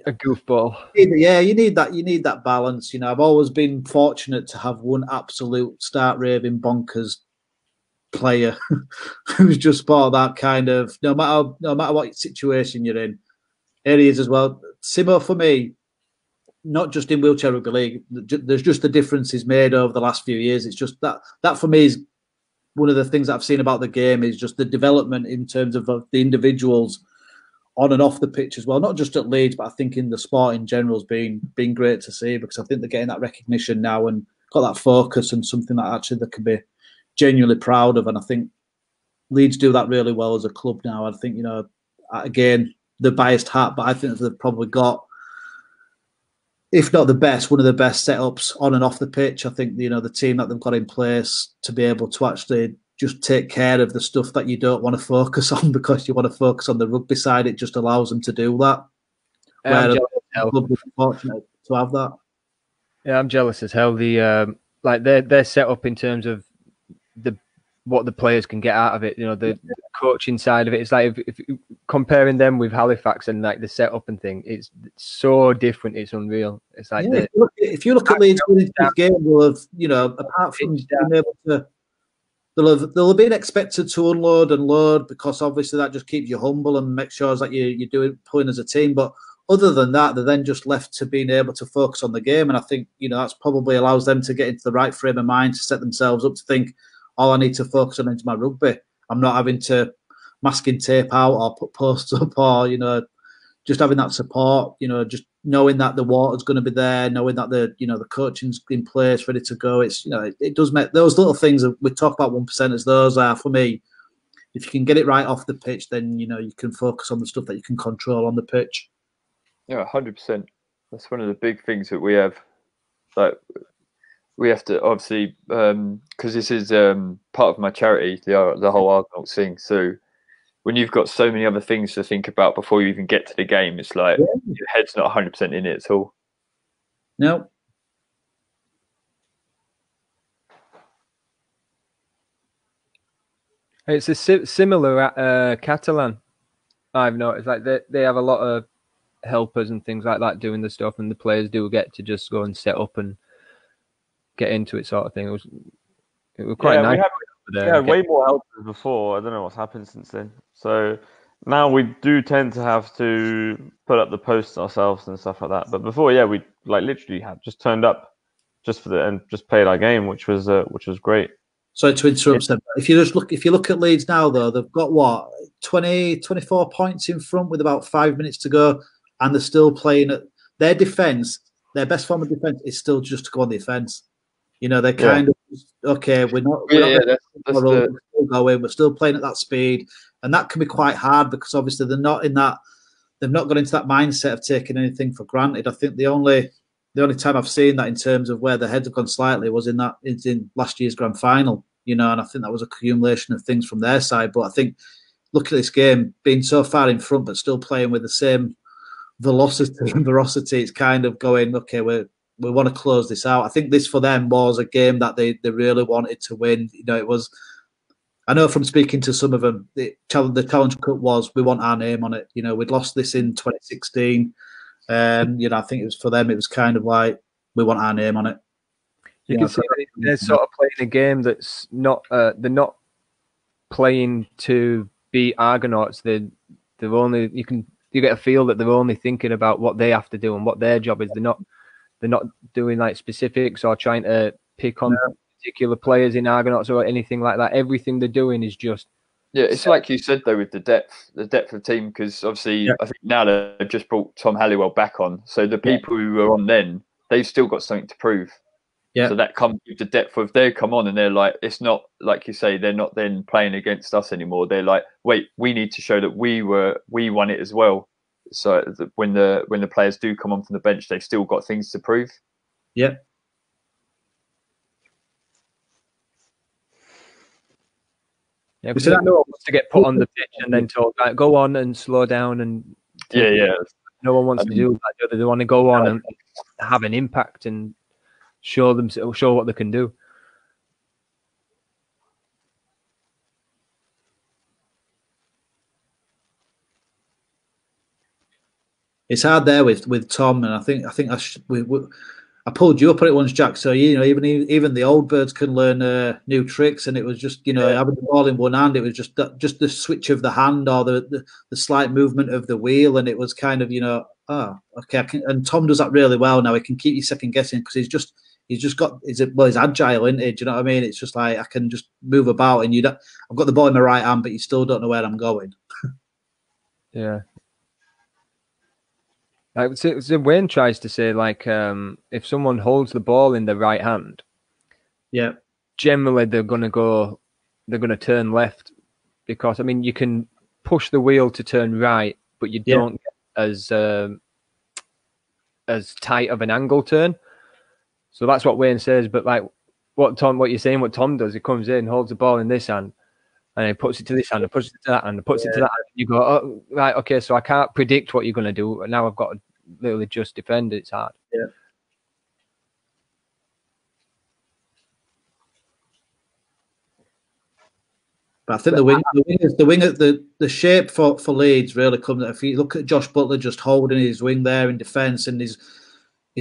goofball. you need that. You need that balance. You know, I've always been fortunate to have one absolute start raving bonkers player who's just part of that kind of no matter what situation you're in. Here he is as well. Simo for me, not just in wheelchair rugby league. There's just the differences made over the last few years. It's just that for me is one of the things that I've seen about the game is just the development in terms of the individuals on and off the pitch as well. Not just at Leeds, but I think in the sport in general has been great to see because I think they're getting that recognition now and got that focus and something that actually they can be genuinely proud of. And I think Leeds do that really well as a club now. I think, again, the biased hat, but I think they've probably got, if not the best, one of the best setups on and off the pitch. I think, the team that they've got in place to be able to actually just take care of the stuff that you don't want to focus on because you want to focus on the rugby side. It just allows them to do that. I'm fortunate to have that. Yeah, I'm jealous as hell. They're set up in terms of what the players can get out of it. The coaching side of it. It's like if comparing them with Halifax and like the setup and thing, it's so different. It's unreal. It's like if you look at Leeds winning this game, will have apart from being able to, they'll have been expected to unload and load because obviously that just keeps you humble and makes sure that you're doing pulling as a team. But other than that, they're then just left to being able to focus on the game, and I think that's probably allows them to get into the right frame of mind to set themselves up to think, all I need to focus on is my rugby. I'm not having to masking tape out or put posters up or, just having that support, just knowing that the water's going to be there, knowing that the coaching's in place, ready to go. It's, it does make those little things that we talk about 1%ers, those are, for me, if you can get it right off the pitch, then, you can focus on the stuff that you can control on the pitch. Yeah, 100%. That's one of the big things that we have. Like, we have to obviously, because this is part of my charity, the whole Argonauts thing. So when you've got so many other things to think about before you even get to the game, it's like your head's not 100% in it at all. No. It's a similar at Catalan. I've noticed like they have a lot of helpers and things like that doing the stuff, and the players do get to just go and set up and get into it, sort of thing. It was quite nice. We had way more helpers before. I don't know what's happened since then. So now we do tend to have to put up the posts ourselves and stuff like that. But before, we like literally had just turned up just for and just played our game, which was great. Sorry to interrupt them. If you look at Leeds now, though, they've got 24 points in front with about 5 minutes to go, and they're still playing at their defence. Their best form of defence is still just to go on the offence. They're kind of okay. We're not going. We're still playing at that speed, and that can be quite hard because obviously they're not in that. They've not got into that mindset of taking anything for granted. I think the only time I've seen that in terms of where the heads have gone slightly was in last year's grand final. And I think that was a accumulation of things from their side. But I think looking at this game, being so far in front but still playing with the same velocity and veracity, it's kind of going, okay, we want to close this out. I think this for them was a game that they really wanted to win. It was. I know from speaking to some of them, the Challenge Cup was we want our name on it. We'd lost this in 2016. I think it was for them. It was kind of like we want our name on it. You can see they're sort of playing a game that's not. They're not playing to beat Argonauts. They're only. You get a feel that they're only thinking about what they have to do and what their job is. They're not doing like specifics or trying to pick on particular players in Argonauts or anything like that. Everything they're doing is just. Yeah, it's like you said though with the depth of team, because obviously I think now they've just brought Tom Halliwell back on, so the people who were on then, they've still got something to prove. Yeah. So that comes with the depth of they come on and they're like, it's not like you say, they're not then playing against us anymore. They're like, wait, we need to show that we won it as well. So that when the players do come on from the bench, they've still got things to prove. Yeah. Yeah, because no one wants to get put on the pitch and then told, right, go on and slow down and no one wants to do that. They want to go on and have an impact and show what they can do. It's hard there with Tom, and I think I pulled you up on it once, Jack. So even the old birds can learn new tricks, and it was just having the ball in one hand. It was just the switch of the hand or the slight movement of the wheel, and it was kind of okay. And Tom does that really well now. He can keep you second guessing because he's agile, isn't he? Do you know what I mean? It's just like I can just move about, and I've got the ball in my right hand, but you still don't know where I'm going. Yeah. So Wayne tries to say, like, if someone holds the ball in the right hand, generally they're going to turn left, because I mean you can push the wheel to turn right, but you don't get as tight of an angle turn. So that's what Wayne says. But like what you're saying, what Tom does, he comes in, holds the ball in this hand, and he puts it to this hand, and pushes it to that hand, and puts it to that hand. You go, oh, right, okay, so I can't predict what you're going to do. Now I've got to literally just defend. It's hard. Yeah. But I think the shape for Leeds really comes. If you look at Josh Butler just holding his wing there in defence, and he's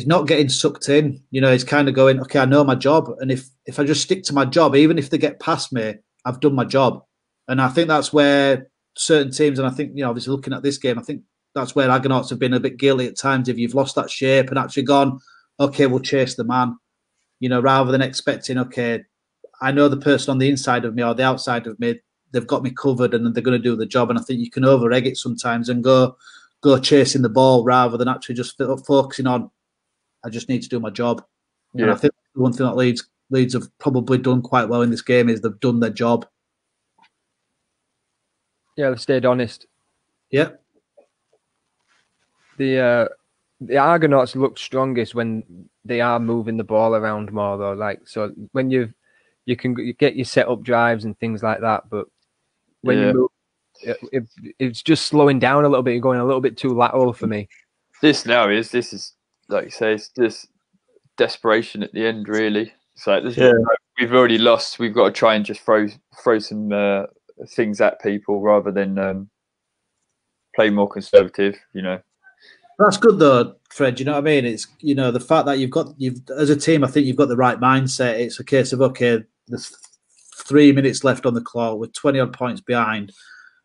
not getting sucked in. He's kind of going, okay, I know my job, and if I just stick to my job, even if they get past me, I've done my job. And I think that's where certain teams, and I think obviously looking at this game, I think that's where Argonauts have been a bit guilty at times. If you've lost that shape and actually gone, okay, we'll chase the man, rather than expecting, okay, I know the person on the inside of me or the outside of me, they've got me covered and they're going to do the job. And I think you can over-egg it sometimes and go chasing the ball rather than actually just focusing on, I just need to do my job. Yeah. And I think the one thing that Leeds have probably done quite well in this game is they've done their job. Yeah, they've stayed honest. Yeah. The Argonauts look strongest when they are moving the ball around more, though. Like, so when you can get your set up drives and things like that, but when you move, it's just slowing down a little bit. You're going a little bit too lateral for me. This is like you say, it's just desperation at the end, really. It's like we've already lost. We've got to try and just throw some things at people rather than play more conservative. That's good though, Fred. You know what I mean? It's the fact that you've as a team, I think you've got the right mindset. It's a case of, okay, there's 3 minutes left on the clock, we're 20 odd points behind.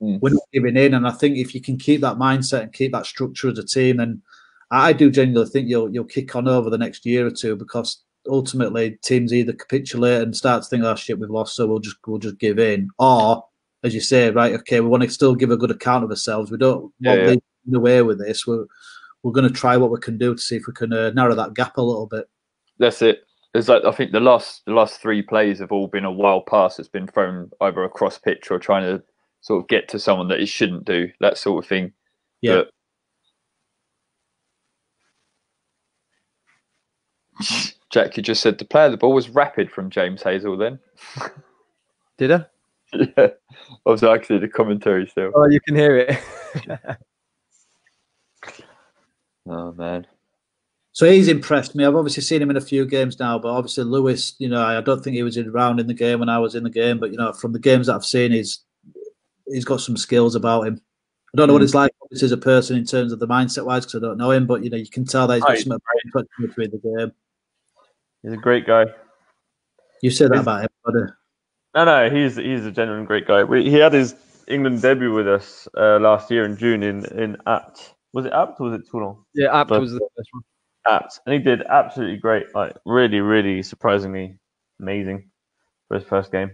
We're not giving in, and I think if you can keep that mindset and keep that structure as a team, then I do genuinely think you'll kick on over the next year or two, because ultimately teams either capitulate and start to think, oh shit, we've lost, so we'll just give in, or as you say, right, okay, we want to still give a good account of ourselves. We don't want to lead away with this. We're going to try what we can do to see if we can narrow that gap a little bit. That's it. It's like, I think the last 3 plays have all been a wild pass that's been thrown either across pitch or trying to sort of get to someone that it shouldn't do, that sort of thing. Yeah. But Jack, you just said the play of the ball was rapid from James Hazel then. Did I? Yeah. I was actually the commentary still. Oh, you can hear it. Oh, man. So he's impressed me. I've obviously seen him in a few games now, but obviously Lewis, I don't think he was around in the game when I was in the game, but, from the games that I've seen, he's got some skills about him. I don't know what it's like as a person in terms of the mindset-wise, because I don't know him, but, you can tell that he's got some in the game. He's a great guy. You said that about him, buddy. No, he's a genuine great guy. He had his England debut with us last year in June in Apt. Was it Apt or was it Toulon? Yeah, Apt was the first one. Apt, and he did absolutely great. Like really, really surprisingly amazing for his first game.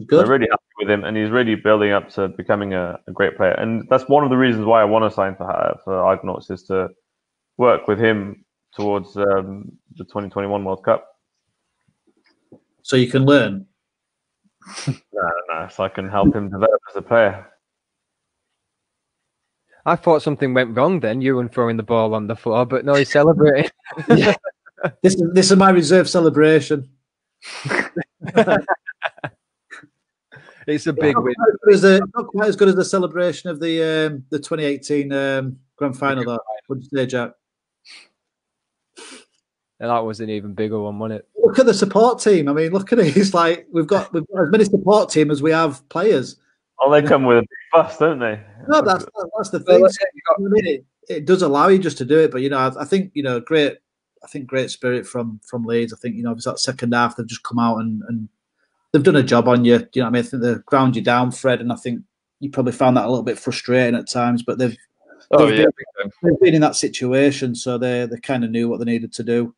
Good. So really happy with him, and he's really building up to becoming a great player. And that's one of the reasons why I want to sign for Argonauts, is to work with him towards the 2021 World Cup. So you can learn. No, so I can help him develop as a player. I thought something went wrong then, you and throwing the ball on the floor, but no, he's celebrating. Yeah. This is my reserve celebration. It's a big win. Not quite as good as the celebration of the 2018 grand final, though. What did you say, Jack? And that was an even bigger one, wasn't it? Look at the support team. I mean, look at it. It's like we've got as many support team as we have players. Oh, they come with a big fuss, don't they? No, that's the thing. Well, it does allow you just to do it, but I think great spirit from Leeds. I think obviously that second half they've just come out and they've done a job on you. Do you know what I mean? I think they've ground you down, Fred, and I think you probably found that a little bit frustrating at times. But they've been in that situation, so they kind of knew what they needed to do.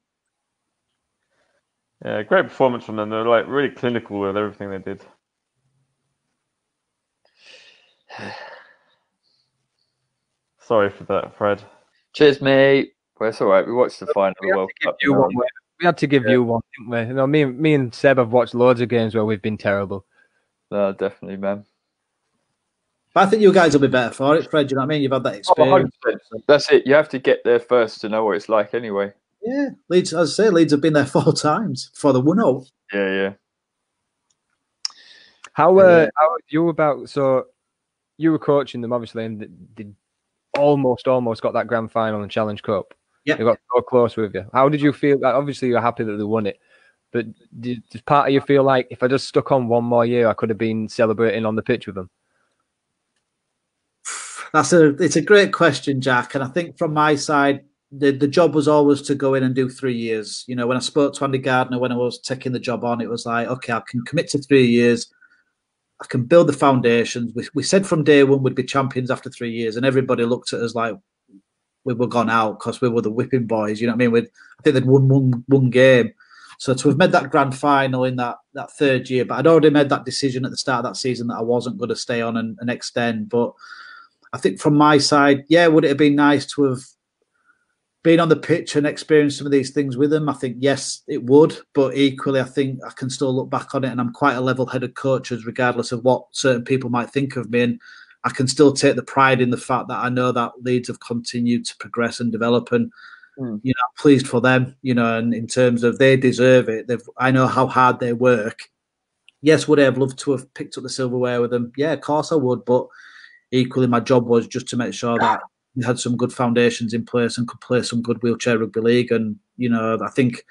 Yeah, great performance from them. They're like really clinical with everything they did. Sorry for that, Fred. Cheers, mate. Well, it's all right. We watched the final of the World Cup. We had to give you one, didn't we? Me and Seb have watched loads of games where we've been terrible. No, definitely, man. But I think you guys will be better for it, Fred. You know what I mean? You've had that experience. That's it. You have to get there first to know what it's like anyway. Yeah, Leeds, as I say, Leeds have been there 4 times for the 1-0. Yeah. How are you about? So you were coaching them, obviously, and they almost got that grand final and Challenge Cup. Yeah, they got so close with you. How did you feel? Obviously, you're happy that they won it, but does part of you feel like if I just stuck on one more year, I could have been celebrating on the pitch with them? It's a great question, Jack, and I think from my side, the job was always to go in and do 3 years. When I spoke to Andy Gardner when I was taking the job on, it was like, okay, I can commit to 3 years. I can build the foundations. We said from day one we'd be champions after 3 years, and everybody looked at us like we were gone out because we were the whipping boys. You know what I mean? I think they'd won one game. So to have made that grand final in that third year, but I'd already made that decision at the start of that season that I wasn't going to stay on and extend. But I think from my side, yeah, would it have been nice to have been on the pitch and experienced some of these things with them? I think, yes, it would. But equally, I think I can still look back on it, and I'm quite a level-headed coach, regardless of what certain people might think of me. And I can still take the pride in the fact that I know that Leeds have continued to progress and develop, and I'm pleased for them. And in terms of they deserve it. I know how hard they work. Yes, would I have loved to have picked up the silverware with them? Yeah, of course I would. But equally, my job was just to make sure that we had some good foundations in place and could play some good wheelchair rugby league. And I think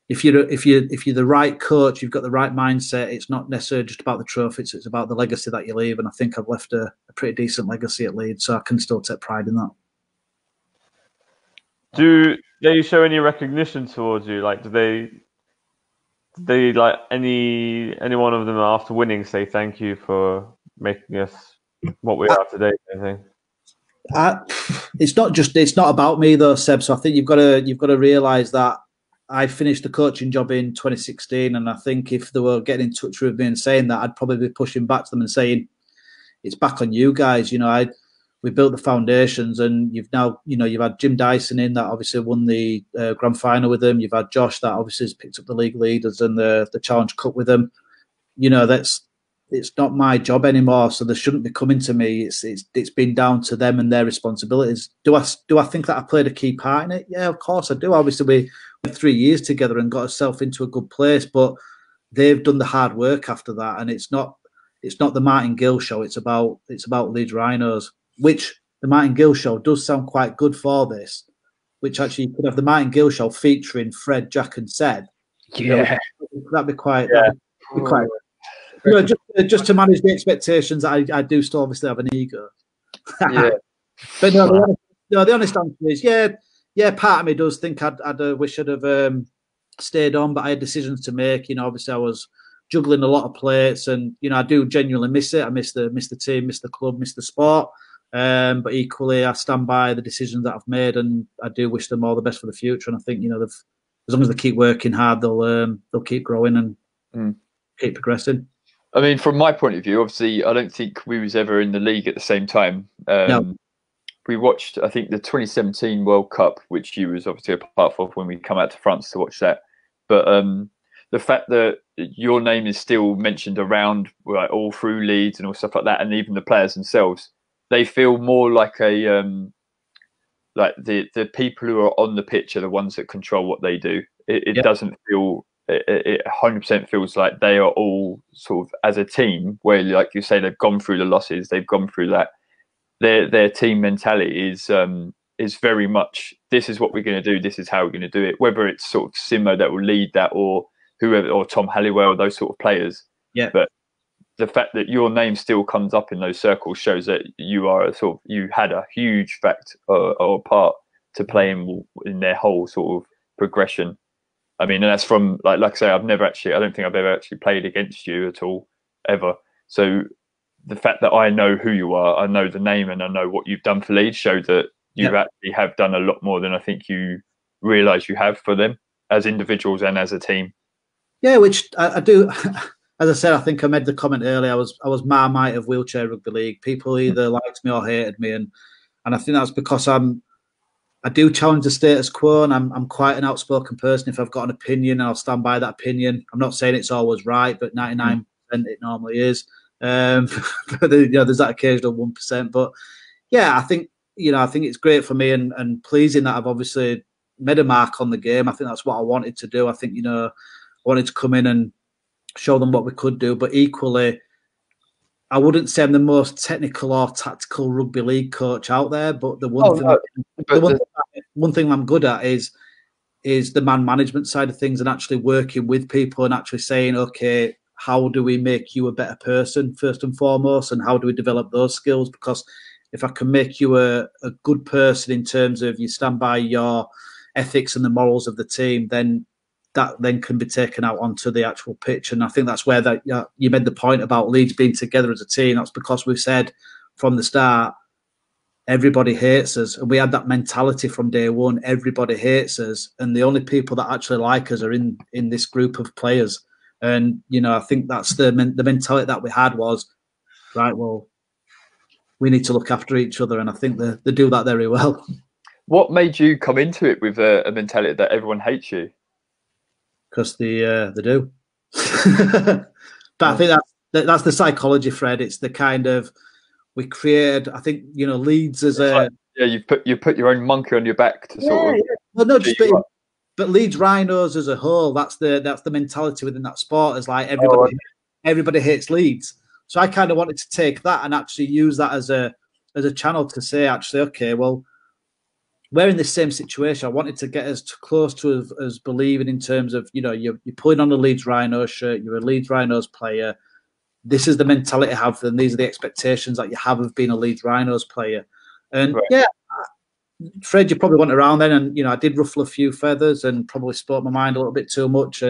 if you're the right coach, you've got the right mindset. It's not necessarily just about the trophies; it's about the legacy that you leave. And I think I've left a pretty decent legacy at Leeds, so I can still take pride in that. Do they show any recognition towards you? Like, do they like any one of them after winning say thank you for making us what we are today? I think. It's not about me though, Seb. So I think you've got to realise that I finished the coaching job in 2016, and I think if they were getting in touch with me and saying that, I'd probably be pushing back to them and saying it's back on you guys. We built the foundations, and you've had Jim Dyson in that obviously won the grand final with them. You've had Josh that obviously has picked up the league leaders and the Challenge Cup with them. It's not my job anymore, so they shouldn't be coming to me. It's been down to them and their responsibilities. Do I think that I played a key part in it? Yeah, of course I do. Obviously, we had 3 years together and got ourselves into a good place, but they've done the hard work after that, and it's not the Martyn Gill show. It's about Leeds Rhinos, which the Martyn Gill show does sound quite good for this. Which actually you could have the Martyn Gill show featuring Fred, Jack, and Seb. Yeah, that'd be quite. Yeah. That'd be quite. Just to manage the expectations, I do still obviously have an ego. Yeah. But the honest answer is, yeah. Part of me does think I'd wish I'd have stayed on, but I had decisions to make. Obviously I was juggling a lot of plates, and I do genuinely miss it. I miss the team, miss the club, miss the sport. But equally, I stand by the decisions that I've made, and I do wish them all the best for the future. And I think as long as they keep working hard, they'll keep growing and keep progressing. I mean, from my point of view, obviously, I don't think we was ever in the league at the same time. No. We watched, I think, the 2017 World Cup, which you was obviously a part of when we come out to France to watch that. But the fact that your name is still mentioned around, like, all through Leeds and all stuff like that, and even the players themselves, they feel more like a like the people who are on the pitch are the ones that control what they do. It doesn't feel. It 100% feels like they are all sort of as a team, where, like you say, they've gone through the losses, they've gone through that. Their team mentality is very much, this is what we're going to do, this is how we're going to do it. Whether it's sort of Simo that will lead that, or whoever, or Tom Halliwell, those sort of players. Yeah. But the fact that your name still comes up in those circles shows that you are you had a huge fact or part to play in their whole sort of progression. I mean, and that's from, like I say, I don't think I've ever actually played against you at all, ever. So the fact that I know who you are, I know the name, and I know what you've done for Leeds, show that you actually have done a lot more than I think you realise you have for them as individuals and as a team. Yeah, which I do. As I said, I think I made the comment earlier. I was Marmite of wheelchair rugby league. People either liked me or hated me, and I think that's because I do challenge the status quo, and I'm quite an outspoken person. If I've got an opinion, I'll stand by that opinion. I'm not saying it's always right, but 99% it normally is. But there's that occasional 1%. But yeah, I think it's great for me and pleasing that I've obviously made a mark on the game. I think that's what I wanted to do. I think I wanted to come in and show them what we could do, but equally, I wouldn't say I'm the most technical or tactical rugby league coach out there. But one thing I'm good at is the man management side of things, and actually working with people and actually saying, okay, how do we make you a better person first and foremost, and how do we develop those skills? Because if I can make you a good person in terms of you stand by your ethics and the morals of the team, then that then can be taken out onto the actual pitch. And I think that's where you made the point about Leeds being together as a team. That's because we said from the start, everybody hates us. And we had that mentality from day one. Everybody hates us. And the only people that actually like us are in this group of players. And, I think that's the mentality that we had was, right, well, we need to look after each other. And I think they do that very well. What made you come into it with a mentality that everyone hates you? Because they do. But I think that's the psychology, Fred. It's the kind of, we created, I think, Leeds as you put your own monkey on your back to sort of. Yeah. Well, no, but Leeds Rhinos as a whole, that's the mentality within that sport. Is like everybody hates Leeds. So I kind of wanted to take that and actually use that as a channel to say, actually, okay, well, we're in the same situation. I wanted to get us close to as believing in terms of, you're putting on a Leeds Rhinos shirt, you're a Leeds Rhinos player. This is the mentality I have, and these are the expectations that you have of being a Leeds Rhinos player. And Fred, you probably went around then, and I did ruffle a few feathers and probably spoke my mind a little bit too much.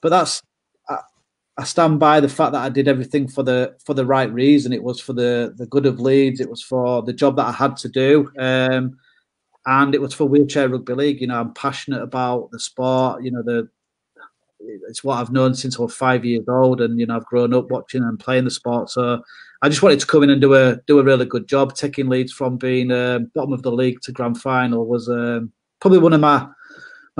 But that's, I stand by the fact that I did everything for the right reason. It was for the good of Leeds. It was for the job that I had to do. And it was for Wheelchair Rugby League. I'm passionate about the sport. It's what I've known since I was 5 years old, and I've grown up watching and playing the sport. So I just wanted to come in and do a really good job. Taking Leeds from being bottom of the league to grand final was probably one of my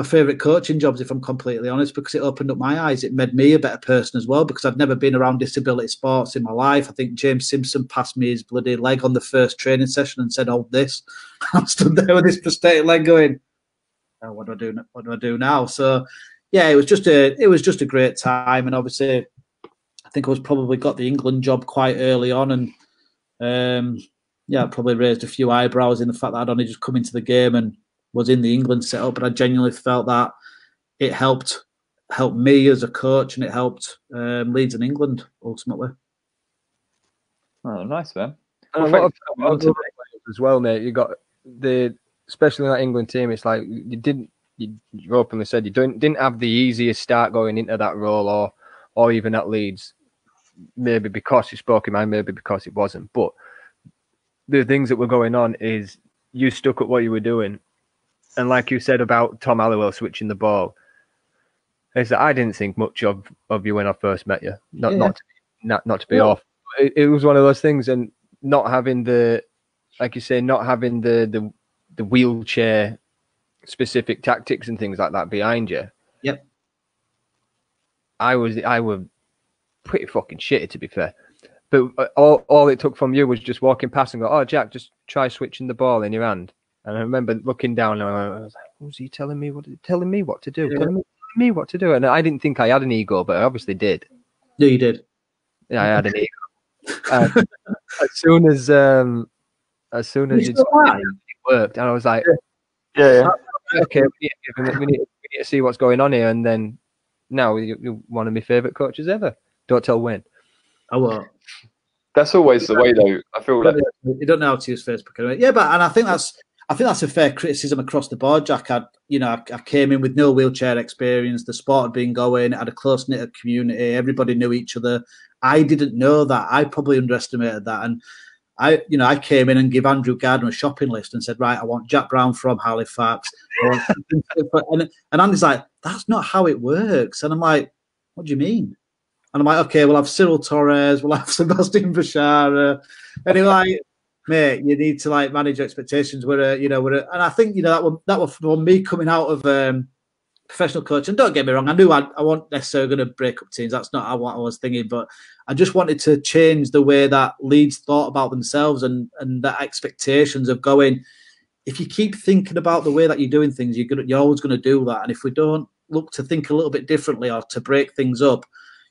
favourite coaching jobs, if I'm completely honest, because it opened up my eyes. It made me a better person as well, because I've never been around disability sports in my life. I think James Simpson passed me his bloody leg on the first training session and said, "Hold this." I'm stood there with this prosthetic leg going, "Oh, what do I do? What do I do now?" So, yeah, it was just a great time, and obviously, I think I was probably got the England job quite early on, and it probably raised a few eyebrows in the fact that I'd only just come into the game and was in the England setup, but I genuinely felt that it helped me as a coach, and it helped Leeds and England ultimately. Oh, nice, man. And a lot of players as well, mate. You got especially in that England team. It's like you openly said you didn't have the easiest start going into that role, or even at Leeds. Maybe because you spoke your mind, maybe because it wasn't. But the things that were going on is you stuck at what you were doing. And like you said about Tom Halliwell switching the ball, is that I didn't think much of you when I first met you. Not to be off. It was one of those things, and not having the, like you say, not having the wheelchair specific tactics and things like that behind you. Yep. I was pretty fucking shitty, to be fair. But all it took from you was just walking past and go, "Oh, Jack, just try switching the ball in your hand." And I remember looking down and I was like, "Was he telling me what to do? Yeah. Telling me what to do?" And I didn't think I had an ego, but I obviously did. No, you did. Yeah, I had an ego. As soon as it worked, and I was like, Yeah. "Okay, we need to see what's going on here." And then now you're one of my favourite coaches ever. Don't tell Wayne. I won't. That's always the way, though. I feel like You don't know how to use Facebook anyway. Yeah, but I think that's a fair criticism across the board, Jack. I came in with no wheelchair experience. The sport had been going, had a close knit community. Everybody knew each other. I didn't know that. I probably underestimated that. And I came in and gave Andrew Gardner a shopping list and said, right, I want Jack Brown from Halifax. and Andy's like, that's not how it works. And I'm like, what do you mean? And I'm like, okay, we'll have Cyril Torres, we'll have Sebastian Bashara. And he's like, mate, you need to like manage expectations. And I think that was from me coming out of professional coach. And don't get me wrong, I knew I wasn't necessarily going to break up teams. That's not what I was thinking. But I just wanted to change the way that Leeds thought about themselves and the expectations of going. If you keep thinking about the way that you're doing things, you're always going to do that. And if we don't look to think a little bit differently or to break things up,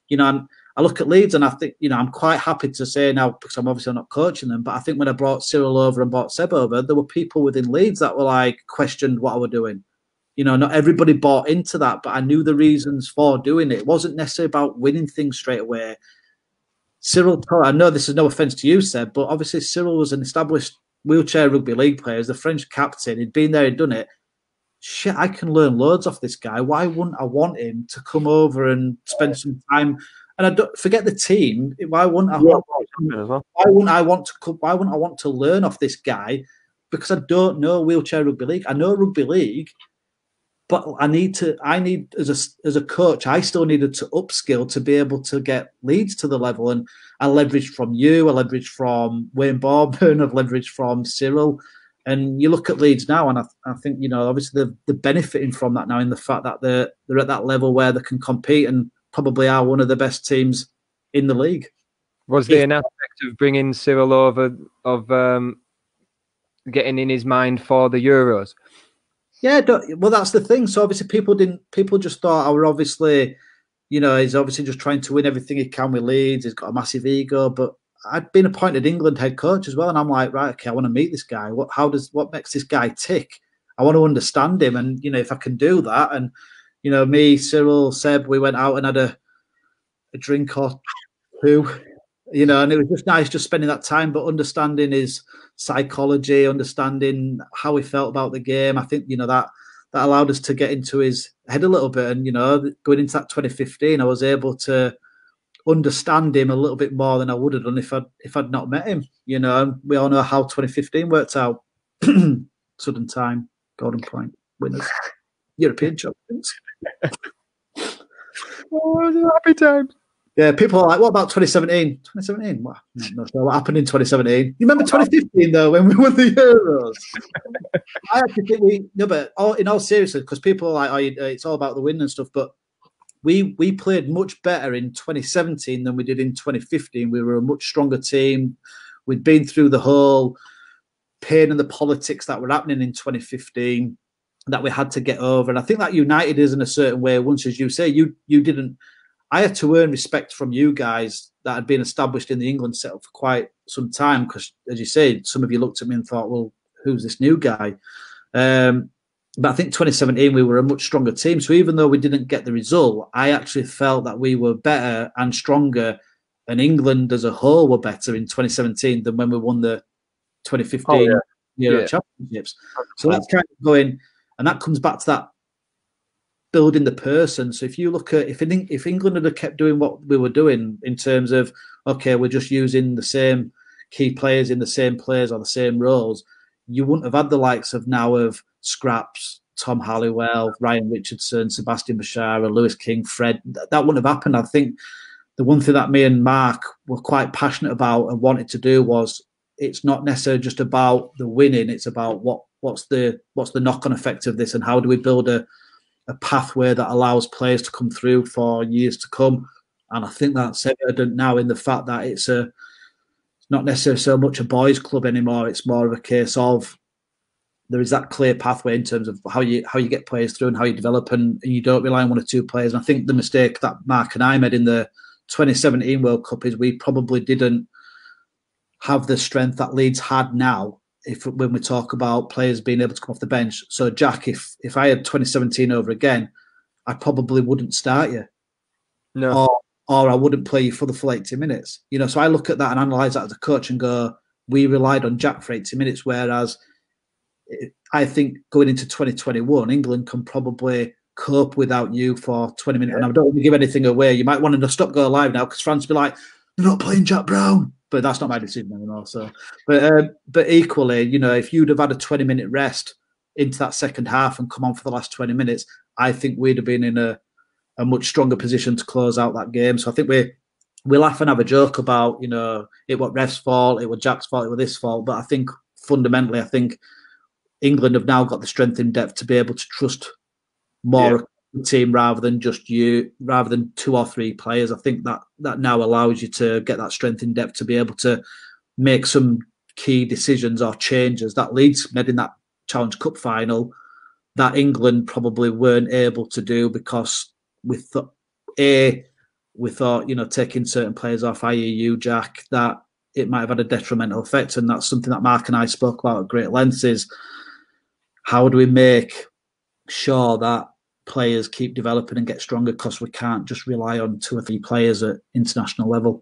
I look at Leeds and I think, I'm quite happy to say now, because I'm obviously not coaching them, but I think when I brought Cyril over and brought Seb over, there were people within Leeds that were like questioned what I was doing. Not everybody bought into that, but I knew the reasons for doing it. It wasn't necessarily about winning things straight away. Cyril, I know this is no offence to you, Seb, but obviously Cyril was an established wheelchair rugby league player, the French captain. He'd been there, he'd done it. Shit, I can learn loads off this guy. Why wouldn't I want him to come over and spend some time? And I don't forget the team. Why wouldn't I? Why wouldn't I want to learn off this guy? Because I don't know wheelchair rugby league. I know rugby league, but I need as a coach, I still needed to upskill to be able to get Leeds to the level. And I leveraged from you. I leveraged from Wayne Barburn. I've leveraged from Cyril. And you look at Leeds now, and I think, obviously they're benefiting from that now in the fact that they're at that level where they can compete and probably are one of the best teams in the league. Was there an aspect of bringing Cyril over, of getting in his mind for the Euros? Yeah, well, that's the thing. So obviously people just thought, obviously, he's obviously just trying to win everything he can with Leeds. He's got a massive ego, but I'd been appointed England head coach as well, and I'm like, right, okay, I want to meet this guy. What makes this guy tick? I want to understand him, and if I can do that, and me, Cyril, Seb, we went out and had a drink or two, and it was just nice just spending that time, but understanding his psychology, understanding how he felt about the game. I think that allowed us to get into his head a little bit, and going into that 2015, I was able to understand him a little bit more than I would have done if I'd not met him. We all know how 2015 worked out. Sudden time, Golden Point winners, European champions. Oh, happy times. Yeah, people are like, what about 2017? 2017? Well, I'm not sure what happened in 2017. You remember 2015 though, when we won the Euros? I actually think but in all seriousness, because people are like, it's all about the win and stuff, but we played much better in 2017 than we did in 2015. We were a much stronger team. We'd been through the whole pain and the politics that were happening in 2015 that we had to get over. And I think that united us in a certain way. Once, as you say, you didn't. I had to earn respect from you guys that had been established in the England setup for quite some time because, as you say, some of you looked at me and thought, well, who's this new guy? But I think 2017, we were a much stronger team. So even though we didn't get the result, I actually felt that we were better and stronger, and England as a whole were better in 2017 than when we won the 2015 Euro Championships. So that's kind of going, and that comes back to that building the person. So if you look at, if England had kept doing what we were doing in terms of, okay, we're just using the same key players in the same players or the same roles, you wouldn't have had the likes of now of Scraps, Tom Halliwell, Ryan Richardson, Sebastian Bashara, Lewis King, Fred. That wouldn't have happened. I think the one thing that me and Mark were quite passionate about and wanted to do was, it's not necessarily just about the winning. It's about what's the knock-on effect of this, and how do we build a pathway that allows players to come through for years to come. And I think that's evident now in the fact that it's not necessarily so much a boys' club anymore. It's more of a case of there is that clear pathway in terms of how you get players through and how you develop, and you don't rely on one or two players. And I think the mistake that Mark and I made in the 2017 World Cup is we probably didn't have the strength that Leeds had now, when we talk about players being able to come off the bench. So Jack, if I had 2017 over again, I probably wouldn't start you. No. Or I wouldn't play you for the full 80 minutes. So I look at that and analyse that as a coach and go, we relied on Jack for 80 minutes, whereas I think going into 2021, England can probably cope without you for 20 minutes. And I don't want to give anything away. You might want to stop Go Live now, because France will be like, they're not playing Jack Brown. But that's not my decision anymore. So, but equally, if you'd have had a 20-minute rest into that second half and come on for the last 20 minutes, I think we'd have been in a much stronger position to close out that game. So I think we laugh and have a joke about, it was ref's fault, it was Jack's fault, it was this fault. But I think fundamentally, England have now got the strength in depth to be able to trust more team rather than two or three players. I think that now allows you to get that strength in depth to be able to make some key decisions or changes that Leeds made in that Challenge Cup final that England probably weren't able to do, because we thought, taking certain players off, i.e. you, Jack, that it might have had a detrimental effect. And that's something that Mark and I spoke about at great lengths, is how do we make sure that players keep developing and get stronger, because we can't just rely on two or three players at international level.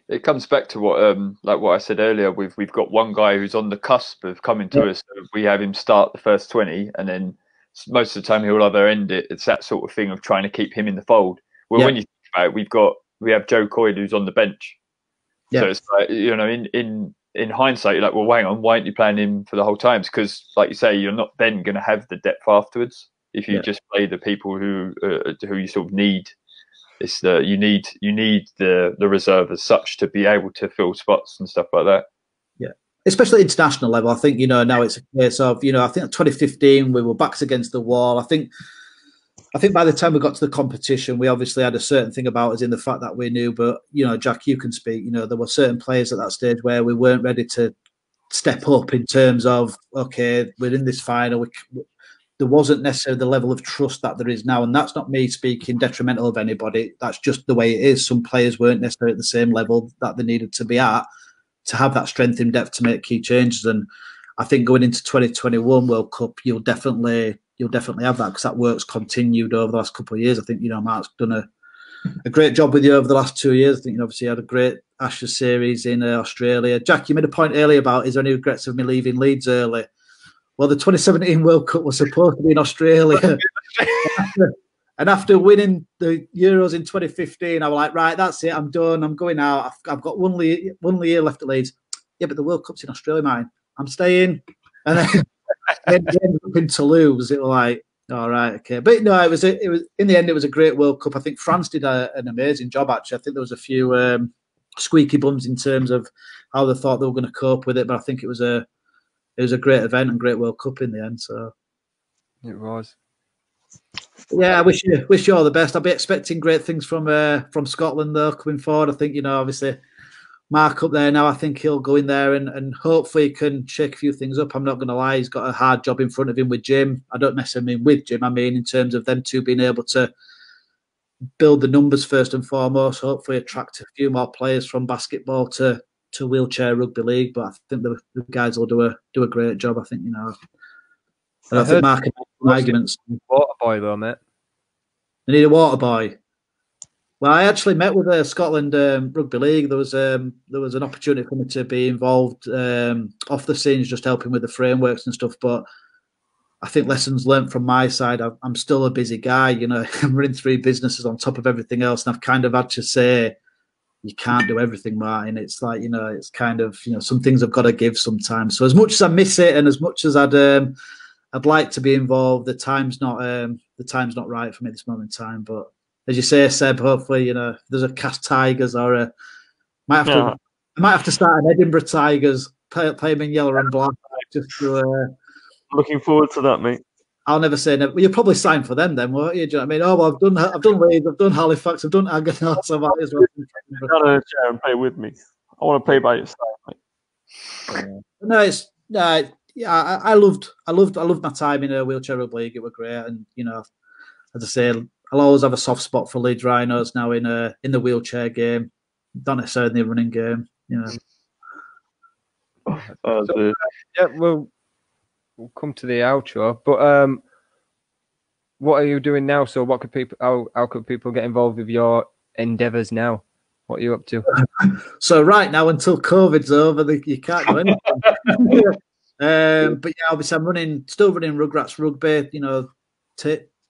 It comes back to what I said earlier. We've got one guy who's on the cusp of coming to us. So we have him start the first 20, and then most of the time he'll either end it. It's that sort of thing of trying to keep him in the fold. Well, when you think about it, we have Joe Coyd who's on the bench. So it's like, in hindsight, you're like, well, hang on, why aren't you playing him for the whole time? Because, like you say, you're not then going to have the depth afterwards if you just play the people who you sort of need. You need the reserve as such to be able to fill spots and stuff like that. Yeah, especially international level. I think now it's a case of I think 2015 we were backs against the wall. I think by the time we got to the competition, we obviously had a certain thing about us in the fact that we knew. But Jack, you can speak. There were certain players at that stage where we weren't ready to step up in terms of, okay, we're in this final. There wasn't necessarily the level of trust that there is now. And that's not me speaking detrimental of anybody. That's just the way it is. Some players weren't necessarily at the same level that they needed to be at to have that strength in depth to make key changes. And I think going into 2021 World Cup, you'll definitely have that, because that work's continued over the last couple of years. I think, Mark's done a great job with you over the last 2 years. I think obviously had a great Ashes series in Australia. Jack, you made a point earlier about, is there any regrets of me leaving Leeds early? Well, the 2017 World Cup was supposed to be in Australia. And after winning the Euros in 2015, I was like, right, that's it. I'm done. I'm going out. I've got one year left at Leeds. Yeah, but the World Cup's in Australia, mate. I'm staying. And then ended up in Toulouse. It was like, all right, okay. But no, it was in the end, it was a great World Cup. I think France did an amazing job, actually. I think there was a few squeaky bums in terms of how they thought they were going to cope with it. But I think it was a great event and great World Cup in the end. So it was. Yeah, I wish you all the best. I'll be expecting great things from Scotland though coming forward. I think obviously Mark up there now. I think he'll go in there and hopefully can shake a few things up. I'm not going to lie; he's got a hard job in front of him with Jim. I don't necessarily mean with Jim. I mean in terms of them two being able to build the numbers first and foremost. Hopefully, attract a few more players from basketball to wheelchair rugby league. But I think the guys will do a great job. I think I think Mark and arguments. Water boy though, mate. They need a water boy. Well, I actually met with Scotland Rugby League. There was an opportunity for me to be involved off the scenes, just helping with the frameworks and stuff. But I think lessons learned from my side. I'm still a busy guy. I'm running 3 businesses on top of everything else, and I've kind of had to say, you can't do everything, Martyn. It's like it's kind of some things I've got to give sometimes. So as much as I miss it, and as much as I'd I'd like to be involved. The time's not right for me at this moment in time. But as you say, Seb, hopefully, if there's a Cast Tigers or I might have to start an Edinburgh Tigers, play them in yellow and black. Just to, looking forward to that, mate. I'll never say never. Well, you'll probably sign for them then, won't you? Do you know what I mean? Oh, well, I've done Leeds, I've done Halifax, I've done Argonauts. I might as well. You've got to share and play with me. I want to play by your side, mate. Yeah, I loved my time in a wheelchair rugby league. It was great, and as I say, I'll always have a soft spot for Leeds Rhinos now in the wheelchair game, not necessarily in the running game. Yeah, we'll come to the outro. But what are you doing now? So, what could people? How could people get involved with your endeavours now? What are you up to? So right now, until COVID's over, you can't do anything. But yeah, obviously I'm still running Rugrats Rugby,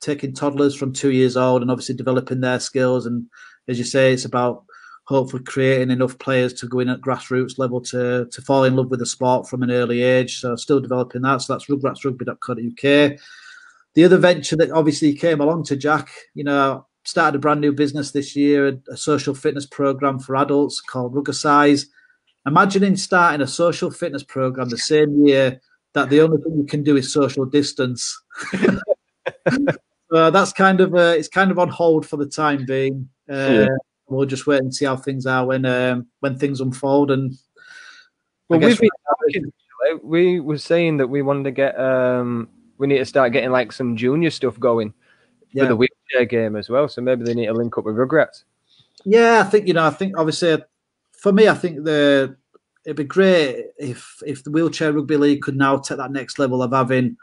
taking toddlers from 2 years old and obviously developing their skills. And as you say, it's about hopefully creating enough players to go in at grassroots level to fall in love with the sport from an early age. So still developing that. So that's rugratsrugby.co.uk. The other venture that obviously came along to Jack, started a brand new business this year, a social fitness program for adults called Ruggercise. Imagining starting a social fitness program the same year that the only thing you can do is social distance. So that's it's kind of on hold for the time being. We'll just wait and see how things are when things unfold. And we were saying that we wanted to get we need to start getting like some junior stuff going for the wheelchair game as well. So maybe they need to link up with Rugrats. Yeah, I think obviously for me, I think it'd be great if the wheelchair rugby league could now take that next level of having,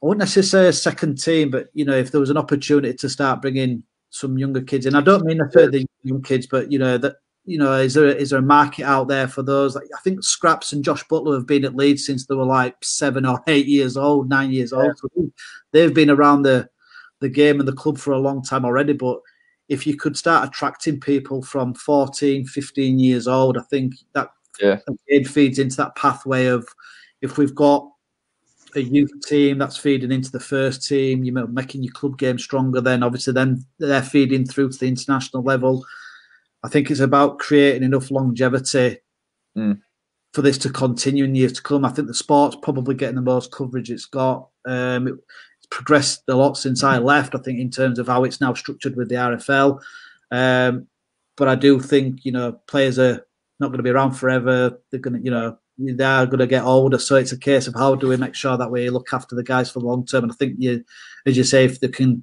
I wouldn't necessarily say a second team, but if there was an opportunity to start bringing some younger kids in. I don't mean the young kids, but is there a market out there for those? Like, I think Scraps and Josh Butler have been at Leeds since they were like 7 or 8 years old, 9 years old. So they've been around the game and the club for a long time already. But if you could start attracting people from 14, 15 years old, I think that it feeds into that pathway of, if we've got a youth team that's feeding into the first team, making your club game stronger, then obviously then they're feeding through to the international level. I think it's about creating enough longevity for this to continue in years to come. I think the sport's probably getting the most coverage it's got. It's progressed a lot since I left, I think, in terms of how it's now structured with the RFL. But I do think, players are not going to be around forever. They're going to, they are going to get older. So it's a case of how do we make sure that we look after the guys for the long term. And I think, as you say, if they can,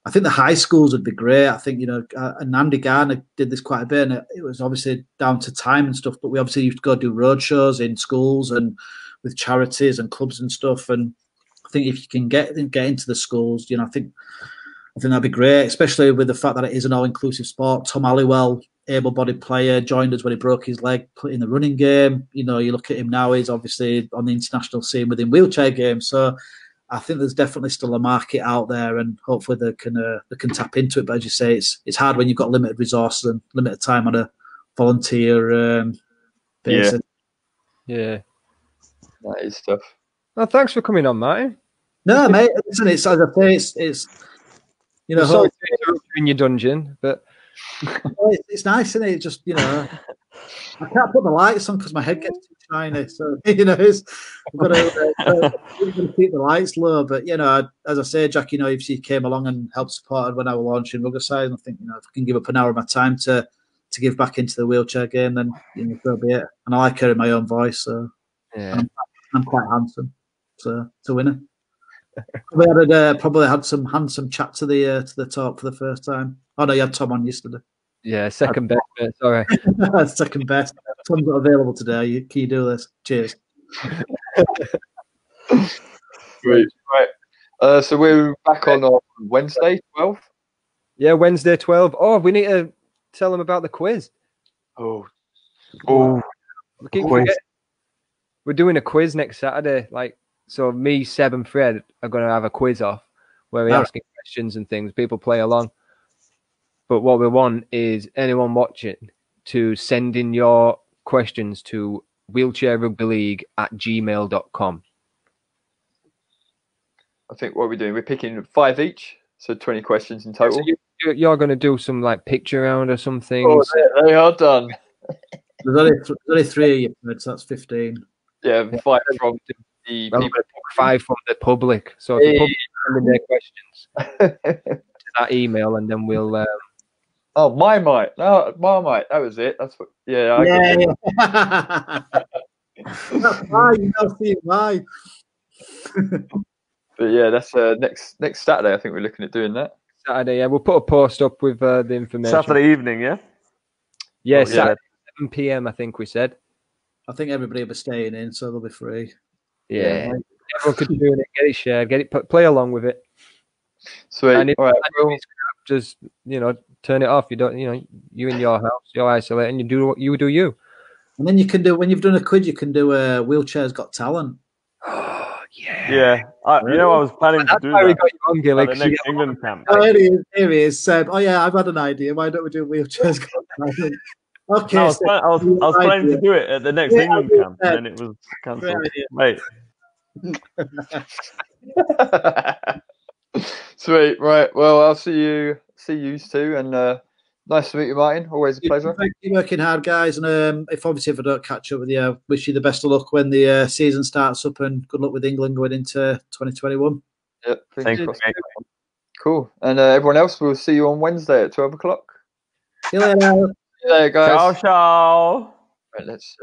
I think the high schools would be great. I think, and Andy Garner did this quite a bit, and it was obviously down to time and stuff, but we obviously used to go do road shows in schools and with charities and clubs and stuff. And I think if you can get into the schools, I think that'd be great, especially with the fact that it is an all-inclusive sport. Tom Halliwell, able-bodied player, joined us when he broke his leg in the running game. You look at him now; he's obviously on the international scene within wheelchair games. So I think there's definitely still a market out there, and hopefully they can tap into it. But as you say, it's hard when you've got limited resources and limited time on a volunteer basis. Yeah, that is tough. Well, thanks for coming on, Martyn. No, mate. Listen, it's as I say, it's sorry to interrupt you in your dungeon, but it's nice, isn't it? It's just I can't put the lights on because my head gets too shiny. So I've got to keep the lights low. But as I say, Jack, if you came along and helped support when I was launching Ruggerside, and I think if I can give up an hour of my time to give back into the wheelchair game, then so be it. And I like hearing my own voice, so I'm quite handsome, so it's a winner. Probably had some handsome chat to the talk for the first time. Oh no, you had Tom on yesterday. Yeah, second best. Sorry, second best. Tom's not available today. Can you do this? Cheers. Great. Right. So we're back on Wednesday, 12th. Yeah, Wednesday 12. Oh, we need to tell them about the quiz. Oh. We keep forgetting. We're doing a quiz next Saturday. So me, Seb, and Fred are going to have a quiz off where we're asking questions and things. People play along. But what we want is anyone watching to send in your questions to wheelchairrugbyleague@gmail.com. I think what we're doing, we're picking 5 each, so 20 questions in total. So you're going to do some like picture round or something. Oh, they are done. There's only 3 of you, so that's 15. Yeah, 5 from the I'm people. going to pick 5 from the public. So if the public send in their questions to that email, and then we'll. Oh, my mic. No, my mic. That was it. That's what. Yeah, I get it. That's why you don't see why. But yeah, that's next Saturday. I think we're looking at doing that. Saturday, yeah, we'll put a post up with the information. Saturday evening, yeah? Yeah, Oh, Saturday, 7 p.m. I think we said. I think everybody will be staying in, so they'll be free. Yeah. Everyone could do it, get it shared, get it, play along with it. Sweet. And All right. well, just turn it off. You don't, you in your house, you're isolated, and you do what you do. You. And then you can do, when you've done a quiz, you can do a Wheelchair's Got Talent. Oh yeah. Yeah. I was planning to do Why we that got you on, Gill, at the 'cause you next get- England camp. Oh, here he is. Oh yeah, I've had an idea. Why don't we do Wheelchair's Got Talent? Okay. No, I was planning to do it at the next England camp, and then it was cancelled. Mate. Sweet. Right. Well, I'll see you too, and nice to meet you, Martyn. Always a pleasure. Thank you, working hard, guys. And if I don't catch up with you, wish you the best of luck when the season starts up, and good luck with England going into 2021. Yep. Thank you. Cool. And everyone else, we'll see you on Wednesday at 12 o'clock. See you later. Yeah, guys. Ciao, ciao. Right, let's.